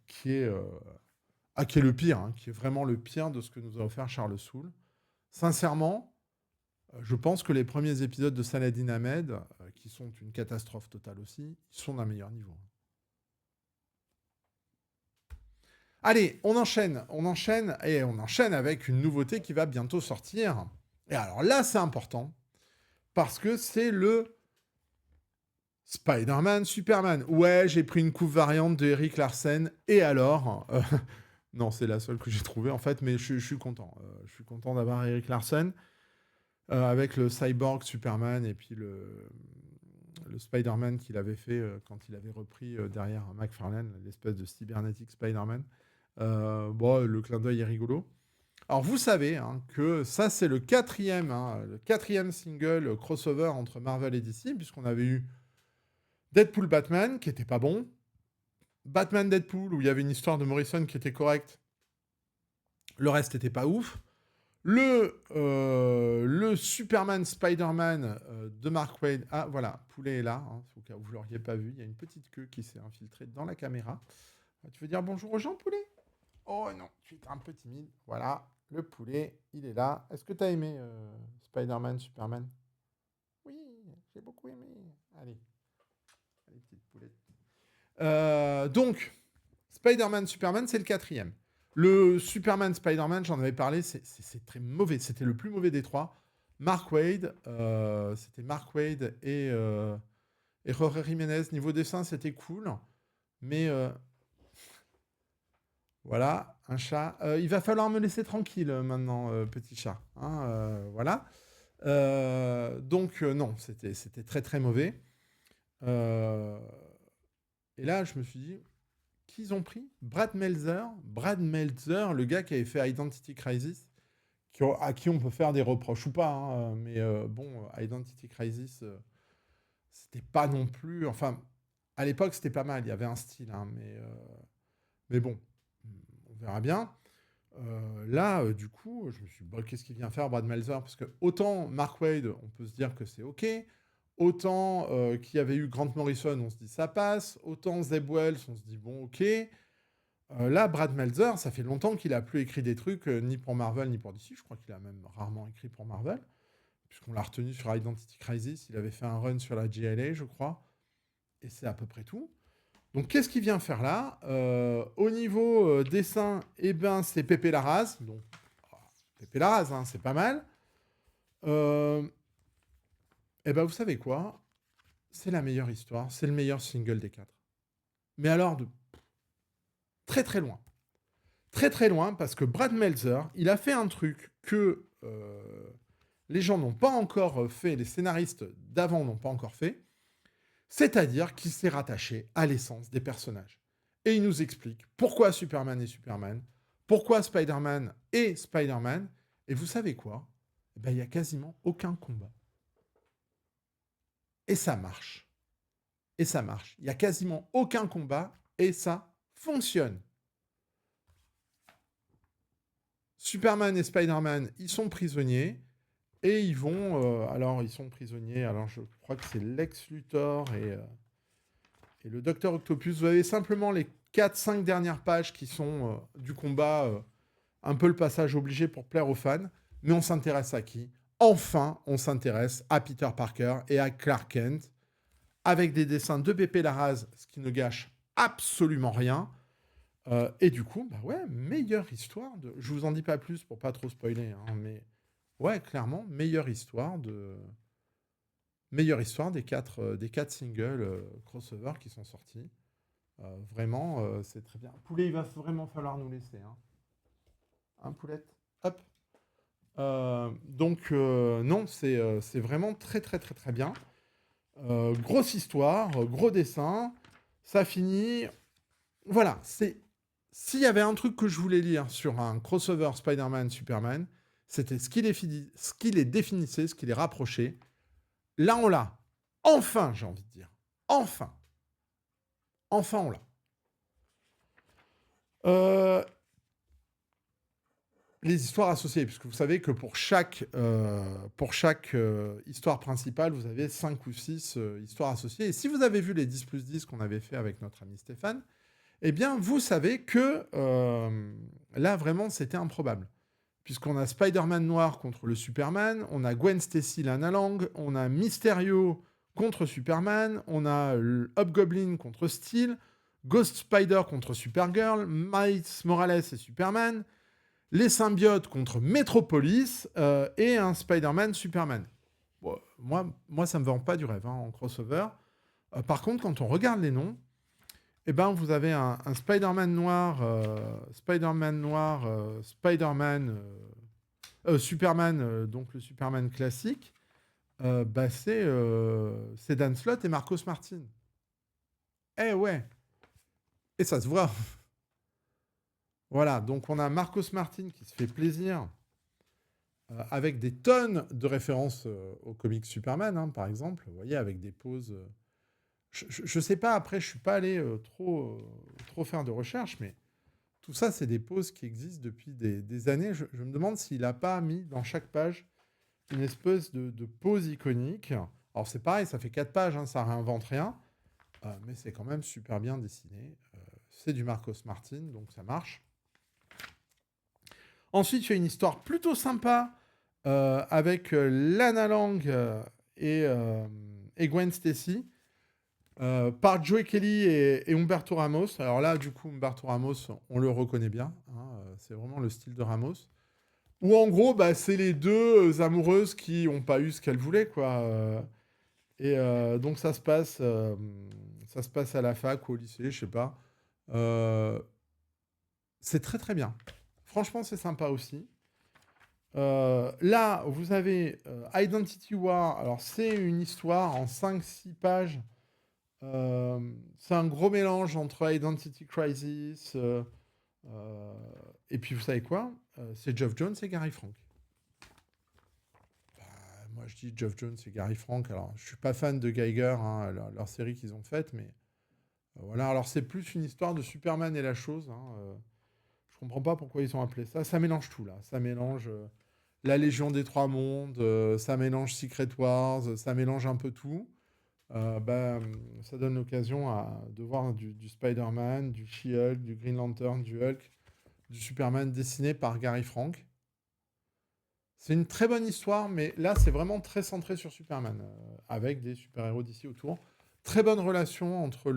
qui est le pire, hein, qui est vraiment le pire de ce que nous a offert Charles Soule. Sincèrement, je pense que les premiers épisodes de Saladin Ahmed, qui sont une catastrophe totale aussi, sont d'un meilleur niveau. Allez, on enchaîne et on enchaîne avec une nouveauté qui va bientôt sortir. Et alors là, c'est important, parce que c'est le Spider-Man Superman. Ouais, j'ai pris une couve variante de Eric Larsen, et alors non, c'est la seule que j'ai trouvée en fait, mais je suis content. Je suis content d'avoir Eric Larsen avec le Cyborg Superman et puis le Spider-Man qu'il avait fait quand il avait repris derrière McFarlane, l'espèce de cybernétique Spider-Man. Bon, le clin d'œil est rigolo. Alors vous savez hein, que ça c'est le quatrième single crossover entre Marvel et DC, puisqu'on avait eu Deadpool Batman qui était pas bon, Batman Deadpool où il y avait une histoire de Morrison qui était correcte, le reste était pas ouf. Le Superman Spider-Man de Mark Waid. Ah voilà, Poulet est là, hein, au cas où vous l'auriez pas vu. Il y a une petite queue qui s'est infiltrée dans la caméra. Tu veux dire bonjour aux gens, Poulet? Oh non, tu es un peu timide. Voilà, le Poulet, il est là. Est-ce que tu as aimé Spider-Man, Superman? Oui, j'ai beaucoup aimé. Allez, petite poulette. Donc, Spider-Man, Superman, c'est le 4e. Le Superman Spider-Man, j'en avais parlé, c'est très mauvais. C'était le plus mauvais des 3. Mark Waid, c'était Mark Waid et Jorge Jiménez. Niveau dessin, c'était cool. Mais voilà, un chat. Il va falloir me laisser tranquille maintenant, petit chat. Hein, voilà. Donc, non, c'était très très mauvais. Et là, je me suis dit, qu'ils ont pris Brad Meltzer, le gars qui avait fait Identity Crisis, à qui on peut faire des reproches ou pas, hein, mais bon, Identity Crisis, c'était pas non plus... Enfin, à l'époque, c'était pas mal, il y avait un style, hein, mais bon, on verra bien. Là, du coup, je me suis dit, bon, qu'est-ce qu'il vient faire, Brad Meltzer? Parce que autant Mark Waid, on peut se dire que c'est OK, autant qu'il y avait eu Grant Morrison, on se dit ça passe, autant Zeb Wells, on se dit bon, OK. Là, Brad Meltzer, ça fait longtemps qu'il a plus écrit des trucs, ni pour Marvel, ni pour DC. Je crois qu'il a même rarement écrit pour Marvel, puisqu'on l'a retenu sur Identity Crisis. Il avait fait un run sur la GLA, je crois. Et c'est à peu près tout. Donc, qu'est-ce qu'il vient faire là? Au niveau dessin, eh ben, c'est Pepe Larraz. Donc, Pepe Larraz, hein, c'est pas mal. Eh ben, vous savez quoi? C'est la meilleure histoire. C'est le meilleur single des 4. Mais alors, de très très loin. Très très loin, parce que Brad Meltzer, il a fait un truc que les gens n'ont pas encore fait, les scénaristes d'avant n'ont pas encore fait. C'est-à-dire qu'il s'est rattaché à l'essence des personnages. Et il nous explique pourquoi Superman est Superman, pourquoi Spider-Man est Spider-Man. Et vous savez quoi? Eh ben, il n'y a quasiment aucun combat. Et ça marche. Et ça marche. Il n'y a quasiment aucun combat et ça fonctionne. Superman et Spider-Man, ils sont prisonniers et ils vont... alors, ils sont prisonniers. Alors, je crois que c'est Lex Luthor et le Docteur Octopus. Vous avez simplement les 4-5 dernières pages qui sont du combat, un peu le passage obligé pour plaire aux fans. Mais on s'intéresse à qui? Enfin, on s'intéresse à Peter Parker et à Clark Kent, avec des dessins de Pepe Larraz, ce qui ne gâche absolument rien. Et du coup, bah ouais, meilleure histoire de... Je vous en dis pas plus pour pas trop spoiler, hein, mais ouais, clairement, meilleure histoire des quatre singles crossover qui sont sortis. Vraiment, c'est très bien. Poulet, il va vraiment falloir nous laisser. Hein, Poulette? Hop. Donc, non, c'est vraiment très, très, très, très bien. Grosse histoire, gros dessin. Ça finit... Voilà, c'est... S'il y avait un truc que je voulais lire sur un crossover Spider-Man-Superman, c'était ce qui les définissait, ce qui les rapprochait. Là, on l'a. Enfin, j'ai envie de dire. Enfin. Enfin, on l'a. Les histoires associées, puisque vous savez que pour chaque histoire principale, vous avez 5 ou 6 histoires associées. Et si vous avez vu les 10 plus 10 qu'on avait fait avec notre ami Stéphane, eh bien, vous savez que là, vraiment, c'était improbable. Puisqu'on a Spider-Man noir contre le Superman, on a Gwen Stacy, Lana Lang, on a Mysterio contre Superman, on a Hobgoblin contre Steel, Ghost Spider contre Supergirl, Miles Morales et Superman, les symbiotes contre Metropolis et un Spider-Man Superman. Bon, moi, ça me vend pas du rêve en crossover. Par contre, quand on regarde les noms, eh ben, vous avez un Spider-Man noir, Superman, donc le Superman classique. Bah, c'est Dan Slott et Marcos Martin. Eh ouais. Et ça se voit. Voilà, donc on a Marcos Martin qui se fait plaisir avec des tonnes de références au comics Superman, hein, par exemple. Vous voyez, avec des poses... je sais pas, après, je suis pas allé trop faire de recherche, mais tout ça, c'est des poses qui existent depuis des années. Je me demande s'il n'a pas mis dans chaque page une espèce de pose iconique. Alors c'est pareil, ça fait 4 pages, hein, ça réinvente rien, mais c'est quand même super bien dessiné. C'est du Marcos Martin, donc ça marche. Ensuite, il y a une histoire plutôt sympa avec Lana Lang et Gwen Stacy. Par Joe Kelly et Humberto Ramos. Alors là, du coup, Humberto Ramos, on le reconnaît bien. Hein, c'est vraiment le style de Ramos. Ou en gros, bah, c'est les deux amoureuses qui n'ont pas eu ce qu'elles voulaient, quoi. Donc ça se passe à la fac ou au lycée, je sais pas. C'est très très bien. Franchement, c'est sympa aussi. Là, vous avez Identity War. Alors, c'est une histoire en 5-6 pages. C'est un gros mélange entre Identity Crisis et puis vous savez quoi? C'est Geoff Jones et Gary Frank. Bah, moi je dis Geoff Jones et Gary Frank. Alors je suis pas fan de Geiger, hein, leur série qu'ils ont faite, mais voilà. Alors c'est plus une histoire de Superman et la chose. Hein, je comprends pas pourquoi ils ont appelé ça. Ça mélange tout là. Ça mélange la Légion des Trois Mondes, ça mélange Secret Wars, ça mélange un peu tout. Ça donne l'occasion de voir du Spider-Man, du She-Hulk, du Green Lantern, du Hulk, du Superman dessiné par Gary Frank. C'est une très bonne histoire, mais là, c'est vraiment très centré sur Superman, avec des super-héros d'ici autour. Très bonne relation entre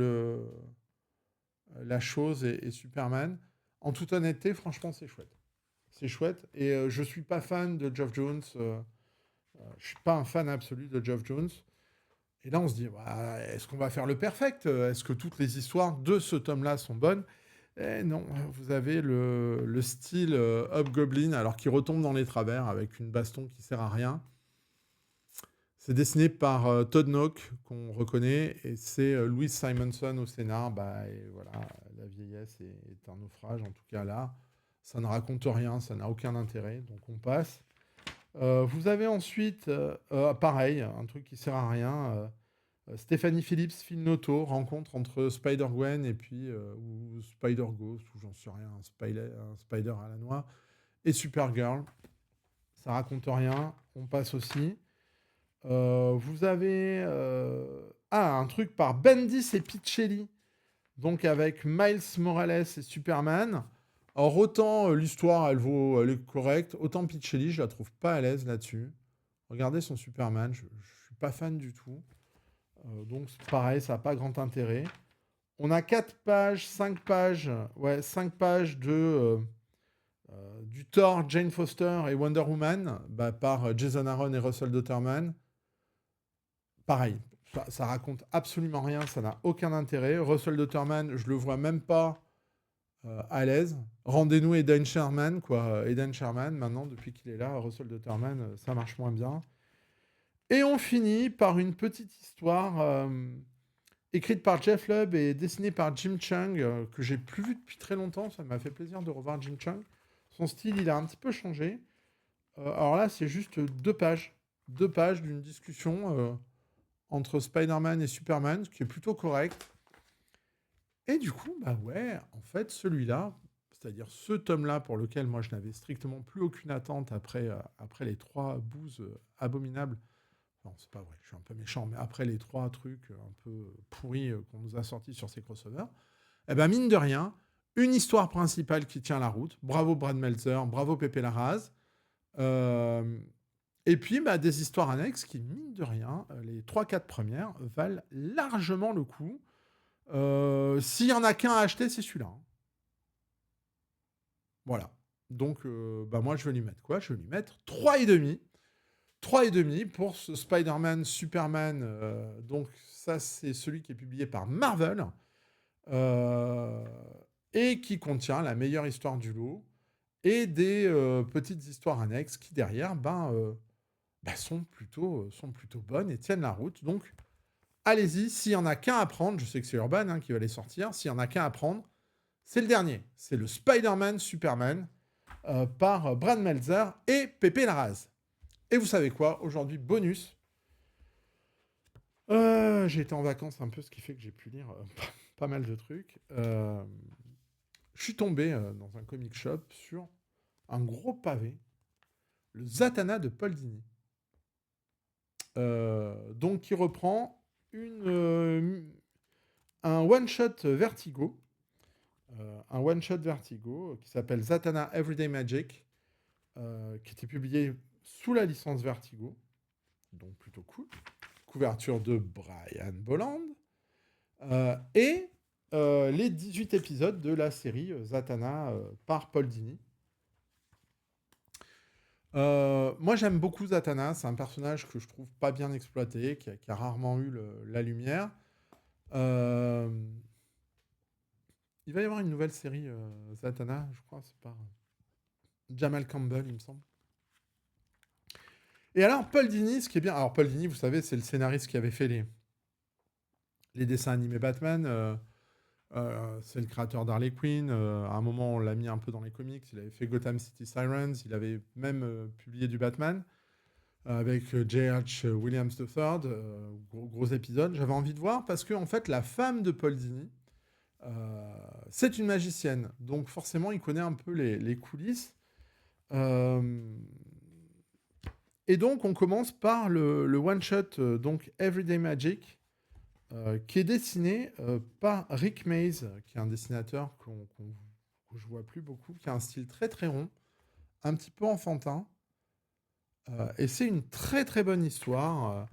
la chose et Superman. En toute honnêteté, franchement, c'est chouette. C'est chouette. Et je suis pas fan de Geoff Jones. Je suis pas un fan absolu de Geoff Jones. Et là, on se dit, bah, est-ce qu'on va faire le perfect? Est-ce que toutes les histoires de ce tome-là sont bonnes? Eh non, vous avez le style Hobgoblin, alors qu'il retombe dans les travers avec une baston qui sert à rien. C'est dessiné par Todd Nauck, qu'on reconnaît, et c'est Louis Simonson au scénar. Bah, et voilà, la vieillesse est un naufrage, en tout cas là. Ça ne raconte rien, ça n'a aucun intérêt, donc on passe. Vous avez ensuite, pareil, un truc qui sert à rien. Stephanie Phillips, film auto, rencontre entre Spider-Gwen et puis, ou Spider-Ghost, ou j'en sais rien, un Spider à la noix, et Supergirl. Ça raconte rien, on passe aussi. Vous avez un truc par Bendis et Pichelli, donc avec Miles Morales et Superman. Alors autant l'histoire elle est correcte, autant Pichelli je la trouve pas à l'aise là-dessus. Regardez son Superman, je suis pas fan du tout. Donc c'est pareil, ça n'a pas grand intérêt. On a 4 pages, 5 pages, 5 pages du Thor, Jane Foster et Wonder Woman par Jason Aaron et Russell Dotterman. Pareil, ça raconte absolument rien, ça n'a aucun intérêt. Russell Dotterman, je le vois même pas à l'aise. Rendez-nous Eden Sherman, quoi. Eden Sherman, maintenant, depuis qu'il est là, Russell Dotterman, ça marche moins bien. Et on finit par une petite histoire écrite par Jeff Lubb et dessinée par Jim Chung, que j'ai plus vu depuis très longtemps. Ça m'a fait plaisir de revoir Jim Chung. Son style, il a un petit peu changé. Alors là, c'est juste 2 pages. 2 pages d'une discussion entre Spider-Man et Superman, ce qui est plutôt correct. Et du coup, bah ouais, en fait, celui-là, c'est-à-dire ce tome-là pour lequel moi je n'avais strictement plus aucune attente après les 3 bouses abominables. Non, c'est pas vrai, je suis un peu méchant, mais après les 3 trucs un peu pourris qu'on nous a sortis sur ces crossovers, eh ben mine de rien, une histoire principale qui tient la route. Bravo Brad Meltzer, bravo Pepe Larraz. Et puis des histoires annexes qui, mine de rien, les 3-4 premières valent largement le coup. S'il y en a qu'un à acheter, c'est celui-là. Hein. Voilà. Donc, moi, je vais lui mettre quoi? Je vais lui mettre 3,5. 3,5 pour ce Spider-Man Superman. Donc, ça, c'est celui qui est publié par Marvel. Et qui contient la meilleure histoire du lot. Et des petites histoires annexes qui, derrière, sont plutôt bonnes et tiennent la route. Donc, allez-y. S'il y en a qu'un à prendre, je sais que c'est Urban qui va les sortir. S'il y en a qu'un à prendre, c'est le dernier. C'est le Spider-Man Superman par Brad Meltzer et Pepe Larraz. Et vous savez quoi? Aujourd'hui, bonus. J'ai été en vacances un peu, ce qui fait que j'ai pu lire pas mal de trucs. Je suis tombé dans un comic shop sur un gros pavé, le Zatanna de Paul Dini. Donc, qui reprend un one-shot Vertigo. Un one-shot Vertigo qui s'appelle Zatanna Everyday Magic, qui était publié sous la licence Vertigo. Donc, plutôt cool. Couverture de Brian Bolland. Et les 18 épisodes de la série Zatanna par Paul Dini. Moi, j'aime beaucoup Zatanna. C'est un personnage que je trouve pas bien exploité, qui a rarement eu la lumière. Il va y avoir une nouvelle série Zatanna, je crois, c'est par Jamal Campbell, il me semble. Et alors, Paul Dini, ce qui est bien... Alors, Paul Dini, vous savez, c'est le scénariste qui avait fait les dessins animés Batman. C'est le créateur d'Harley Quinn. À un moment, on l'a mis un peu dans les comics. Il avait fait Gotham City Sirens. Il avait même publié du Batman avec J.H. Williams III. Gros épisode. J'avais envie de voir parce que, en fait, la femme de Paul Dini, c'est une magicienne. Donc, forcément, il connaît un peu les coulisses. Et donc, on commence par le one-shot, donc Everyday Magic, qui est dessiné par Rick Mays, qui est un dessinateur que je vois plus beaucoup, qui a un style très très rond, un petit peu enfantin. Et c'est une très très bonne histoire.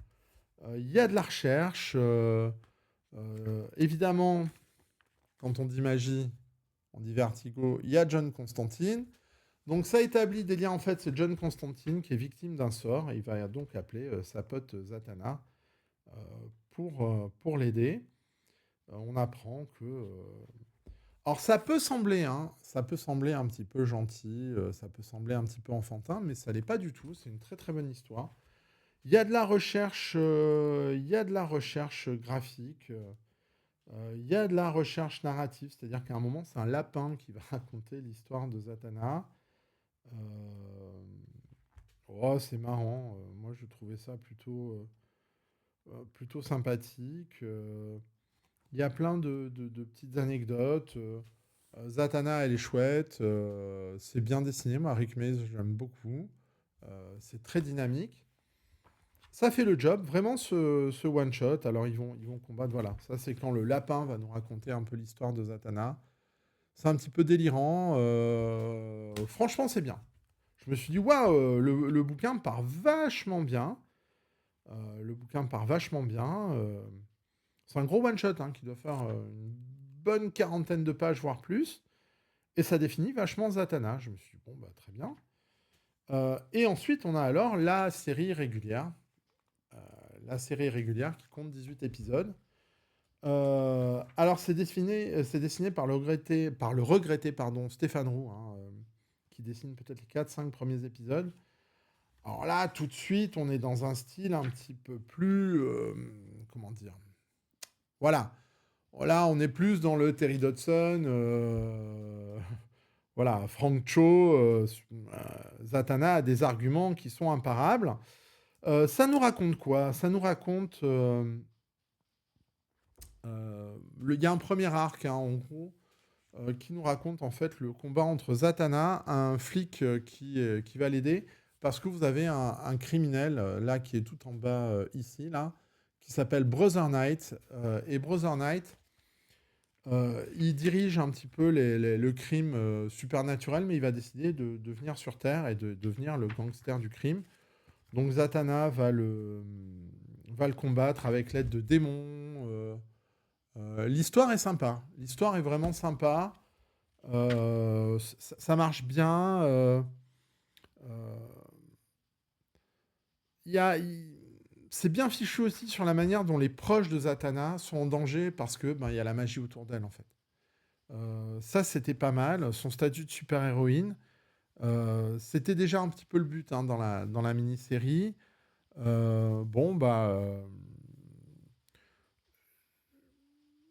Il y a de la recherche. Évidemment, quand on dit magie, on dit Vertigo, il y a John Constantine. Donc ça établit des liens, en fait, c'est John Constantine qui est victime d'un sort, et il va donc appeler sa pote Zatanna euh, pour l'aider. On apprend que... Alors ça peut sembler, hein, ça peut sembler un petit peu gentil, ça peut sembler un petit peu enfantin, mais ça l'est pas du tout, c'est une très très bonne histoire. Il y a de la recherche, il y a de la recherche graphique, il y a de la recherche narrative, c'est-à-dire qu'à un moment, c'est un lapin qui va raconter l'histoire de Zatanna. Euh, Oh, c'est marrant. Moi, je trouvais ça plutôt sympathique. Il y a plein de petites anecdotes. Zatanna, elle est chouette. C'est bien dessiné. Moi, Rick Mays, j'aime beaucoup. C'est très dynamique. Ça fait le job. Vraiment, ce one-shot. Alors, ils vont combattre. Voilà. Ça, c'est quand le lapin va nous raconter un peu l'histoire de Zatanna. C'est un petit peu délirant. Franchement, c'est bien. Je me suis dit, waouh, le bouquin part vachement bien. Le bouquin part vachement bien. C'est un gros one-shot hein, qui doit faire une bonne quarantaine de pages, voire plus. Et ça définit vachement Zatanna. Je me suis dit, bon, bah, très bien. Et ensuite, on a alors la série régulière. Euh, la série régulière qui compte 18 épisodes. Alors, c'est dessiné par le regretté pardon, Stéphane Roux, hein, qui dessine peut-être les 4-5 premiers épisodes. Alors là, tout de suite, on est dans un style un petit peu plus... comment dire? Voilà. Là, on est plus dans le Terry Dodson, voilà, Frank Cho, Zatanna a des arguments qui sont imparables. Ça nous raconte quoi? Ça nous raconte... il y a un premier arc, hein, en gros, qui nous raconte en fait le combat entre Zatanna, un flic qui va l'aider, parce que vous avez un criminel, là, qui est tout en bas, ici, là, qui s'appelle Brother Knight. Et Brother Knight, il dirige un petit peu le crime supernaturel, mais il va décider de venir sur Terre et de devenir le gangster du crime. Donc Zatanna va le combattre avec l'aide de démons. L'histoire est sympa. L'histoire est vraiment sympa. Ça marche bien. Euh, il y a, il- c'est bien fichu aussi sur la manière dont les proches de Zatanna sont en danger parce que ben, il y a la magie autour d'elle en fait. Ça, c'était pas mal. Son statut de super-héroïne, c'était déjà un petit peu le but hein, dans la mini-série. Bon, bah,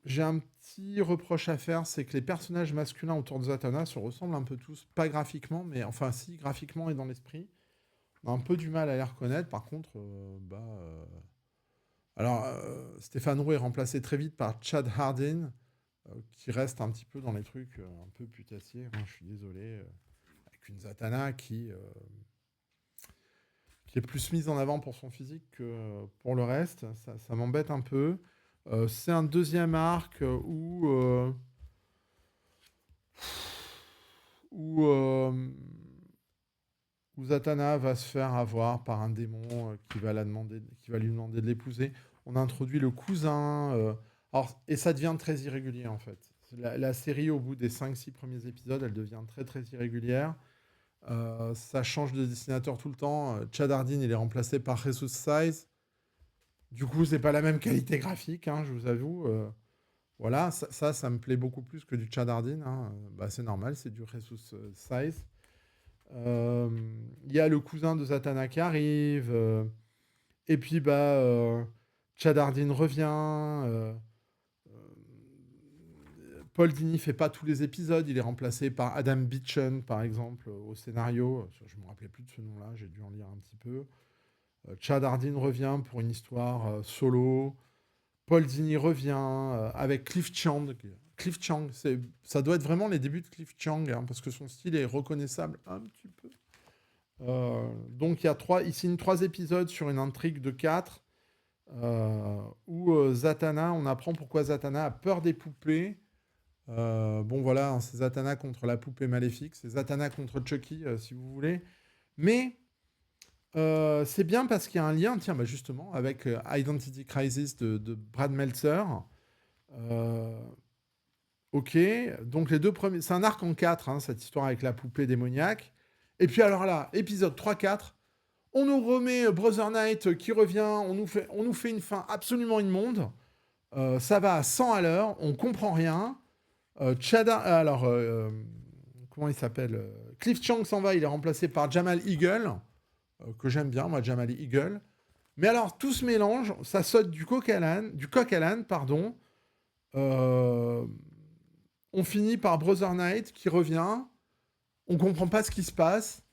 j'ai un petit reproche à faire, c'est que les personnages masculins autour de Zatanna se ressemblent un peu tous, pas graphiquement, mais enfin si, graphiquement et dans l'esprit. On a un peu du mal à les reconnaître, par contre, alors, Stéphane Roux est remplacé très vite par Chad Hardin, qui reste un petit peu dans les trucs un peu putassiers, hein, je suis désolé, avec une Zatanna qui est plus mise en avant pour son physique que pour le reste. Ça m'embête un peu. C'est un deuxième arc où, où Zatanna va se faire avoir par un démon qui va lui demander de l'épouser. On a introduit le cousin. Et ça devient très irrégulier en fait. La série, au bout des 5-6 premiers épisodes, elle devient très très irrégulière. Ça change de dessinateur tout le temps. Chad Hardin, il est remplacé par Jesus Size. Du coup, c'est pas la même qualité graphique, hein, je vous avoue. Voilà, ça me plaît beaucoup plus que du Chad Hardin, hein. Bah, c'est normal, c'est du Jesus Size. Euh, Il y a le cousin de Zatanna qui arrive. Et puis, Chad Hardin revient. Paul Dini fait pas tous les épisodes. Il est remplacé par Adam Beechen, par exemple, au scénario. Je me rappelais plus de ce nom-là, j'ai dû en lire un petit peu. Chad Hardin revient pour une histoire solo. Paul Dini revient avec Cliff Chang. Cliff Chang, ça doit être vraiment les débuts de Cliff Chang, hein, parce que son style est reconnaissable un petit peu. Donc il signe 3 épisodes sur une intrigue de 4. où Zatanna, on apprend pourquoi Zatanna a peur des poupées. Bon voilà, hein, c'est Zatanna contre la poupée maléfique, c'est Zatanna contre Chucky, si vous voulez. Mais c'est bien parce qu'il y a un lien, tiens, bah justement, avec Identity Crisis de Brad Meltzer. Euh, ok, donc les deux premiers, c'est un arc en 4, hein, cette histoire avec la poupée démoniaque. Et puis alors là, épisode 3-4, on nous remet Brother Knight qui revient, on nous fait une fin absolument immonde. Ça va à 100 à l'heure, on comprend rien. Alors, comment il s'appelle Cliff Chang s'en va, il est remplacé par Jamal Eagle, que j'aime bien, moi, Jamal Eagle. Mais alors, tout se mélange, ça saute du coq à l'âne, pardon. Euh, on finit par Brother Knight qui revient, on comprend pas ce qui se passe.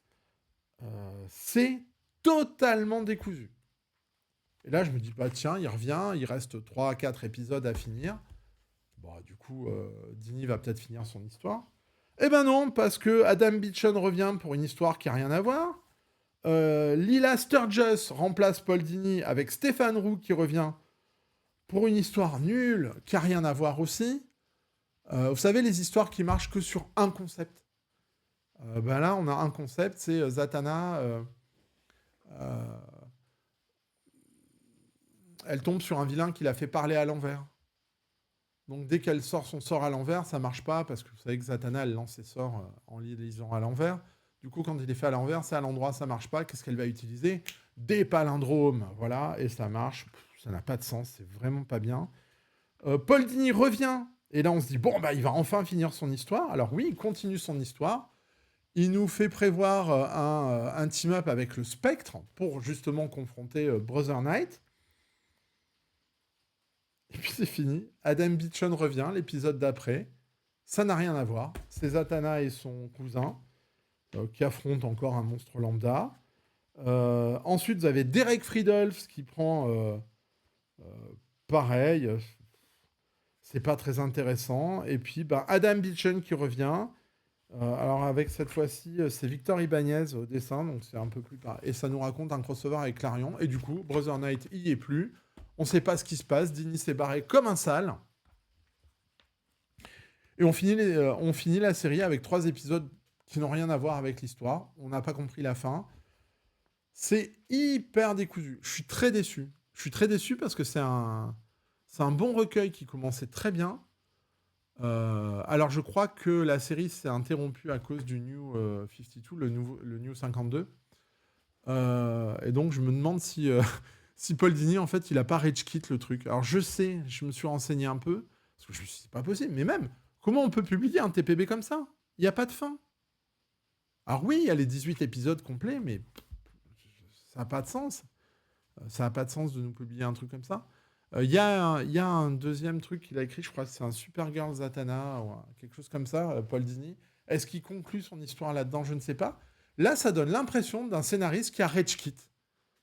C'est totalement décousu. Et là, je me dis, bah tiens, il revient, il reste 3 à 4 épisodes à finir. Bon, du coup, Dini va peut-être finir son histoire. Eh ben non, parce que Adam Beechon revient pour une histoire qui n'a rien à voir. Lila Sturgis remplace Paul Dini avec Stéphane Roux qui revient pour une histoire nulle qui n'a rien à voir aussi. Vous savez, les histoires qui marchent que sur un concept. Ben là, on a un concept, c'est Zatanna. Euh, elle tombe sur un vilain qui la fait parler à l'envers. Donc dès qu'elle sort son sort à l'envers, ça marche pas parce que vous savez que Zatanna elle lance ses sorts en les lisant à l'envers. Du coup, quand il est fait à l'envers, c'est à l'endroit, ça marche pas. Qu'est-ce qu'elle va utiliser? Des palindromes, voilà, et ça marche. Ça n'a pas de sens, c'est vraiment pas bien. Paul Dini revient et là on se dit bon bah il va enfin finir son histoire. Alors oui, il continue son histoire. Il nous fait prévoir un team-up avec le Spectre pour justement confronter Brother Knight. Et puis c'est fini. Adam Beechon revient l'épisode d'après. Ça n'a rien à voir. C'est Zatanna et son cousin qui affrontent encore un monstre lambda. Ensuite, vous avez Derek Friedolf qui prend pareil. C'est pas très intéressant. Et puis bah, Adam Beechon qui revient. Alors avec cette fois-ci, c'est Victor Ibanez au dessin, donc c'est un peu plus pareil. Et ça nous raconte un crossover avec Clarion. Et du coup, Brother Knight y est plus. On sait pas ce qui se passe. Dini s'est barré comme un sale. Et on finit la série avec 3 épisodes qui n'ont rien à voir avec l'histoire. On n'a pas compris la fin. C'est hyper décousu. Je suis très déçu. Je suis très déçu parce que c'est un bon recueil qui commençait très bien. Alors je crois que la série s'est interrompue à cause du New 52, le New 52. Et donc je me demande si, si Paul Dini, en fait, il a pas rage quit le truc. Alors je sais, je me suis renseigné un peu, parce que je me suis dit, c'est pas possible, mais même, comment on peut publier un TPB comme ça? Il n'y a pas de fin. Alors oui, il y a les 18 épisodes complets, mais ça n'a pas de sens. Ça n'a pas de sens de nous publier un truc comme ça. Il y a un deuxième truc qu'il a écrit, je crois que c'est un Supergirl Zatanna, ou quelque chose comme ça, Paul Dini. Est-ce qu'il conclut son histoire là-dedans? Je ne sais pas. Là, ça donne l'impression d'un scénariste qui a rage quit.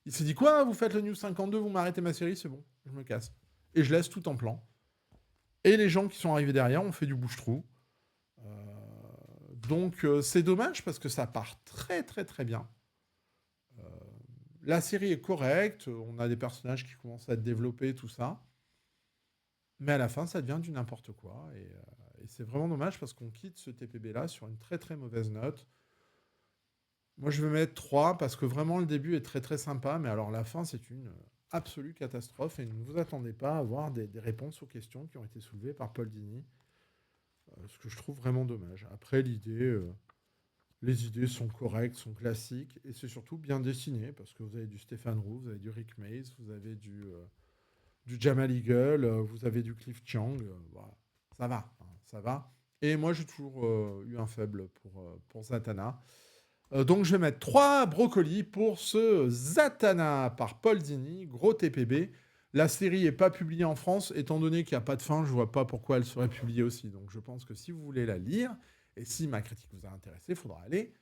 Il s'est dit quoi? Vous faites le New 52, vous m'arrêtez ma série, c'est bon, je me casse. Et je laisse tout en plan. Et les gens qui sont arrivés derrière ont fait du bouche-trou. Donc c'est dommage parce que ça part très très très bien. La série est correcte, on a des personnages qui commencent à être développés, tout ça. Mais à la fin, ça devient du n'importe quoi. Et c'est vraiment dommage parce qu'on quitte ce TPB-là sur une très très mauvaise note. Moi, je vais mettre 3 parce que vraiment le début est très très sympa. Mais alors la fin, c'est une absolue catastrophe. Et ne vous attendez pas à avoir des réponses aux questions qui ont été soulevées par Paul Dini. Ce que je trouve vraiment dommage. Après, les idées sont correctes, sont classiques, et c'est surtout bien dessiné, parce que vous avez du Stéphane Roux, vous avez du Rick Mays, vous avez du Jamal Eagle, vous avez du Cliff Chang, voilà. Ça va, hein, ça va. Et moi, j'ai toujours eu un faible pour Zatanna. Donc, je vais mettre 3 brocolis pour ce Zatanna par Paul Dini, gros TPB. La série n'est pas publiée en France, étant donné qu'il n'y a pas de fin, je ne vois pas pourquoi elle serait publiée aussi. Donc, je pense que si vous voulez la lire, et si ma critique vous a intéressé, il faudra aller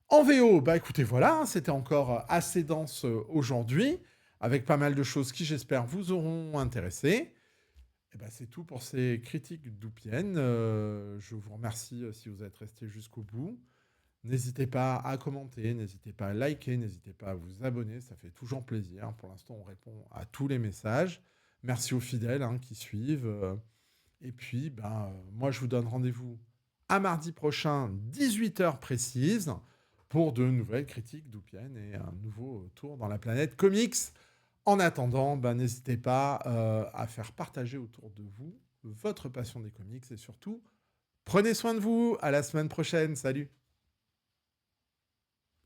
en VO. Bah écoutez, voilà, hein, c'était encore assez dense aujourd'hui, avec pas mal de choses qui, j'espère, vous auront intéressé. Et bah, c'est tout pour ces critiques doupiennes. Je vous remercie si vous êtes restés jusqu'au bout. N'hésitez pas à commenter, n'hésitez pas à liker, n'hésitez pas à vous abonner, ça fait toujours plaisir. Pour l'instant, on répond à tous les messages. Merci aux fidèles qui suivent. Et puis, moi, je vous donne rendez-vous à mardi prochain, 18 h précise, pour de nouvelles critiques d'Oupienne et un nouveau tour dans la planète comics. En attendant, n'hésitez pas à faire partager autour de vous votre passion des comics et surtout, prenez soin de vous. À la semaine prochaine. Salut!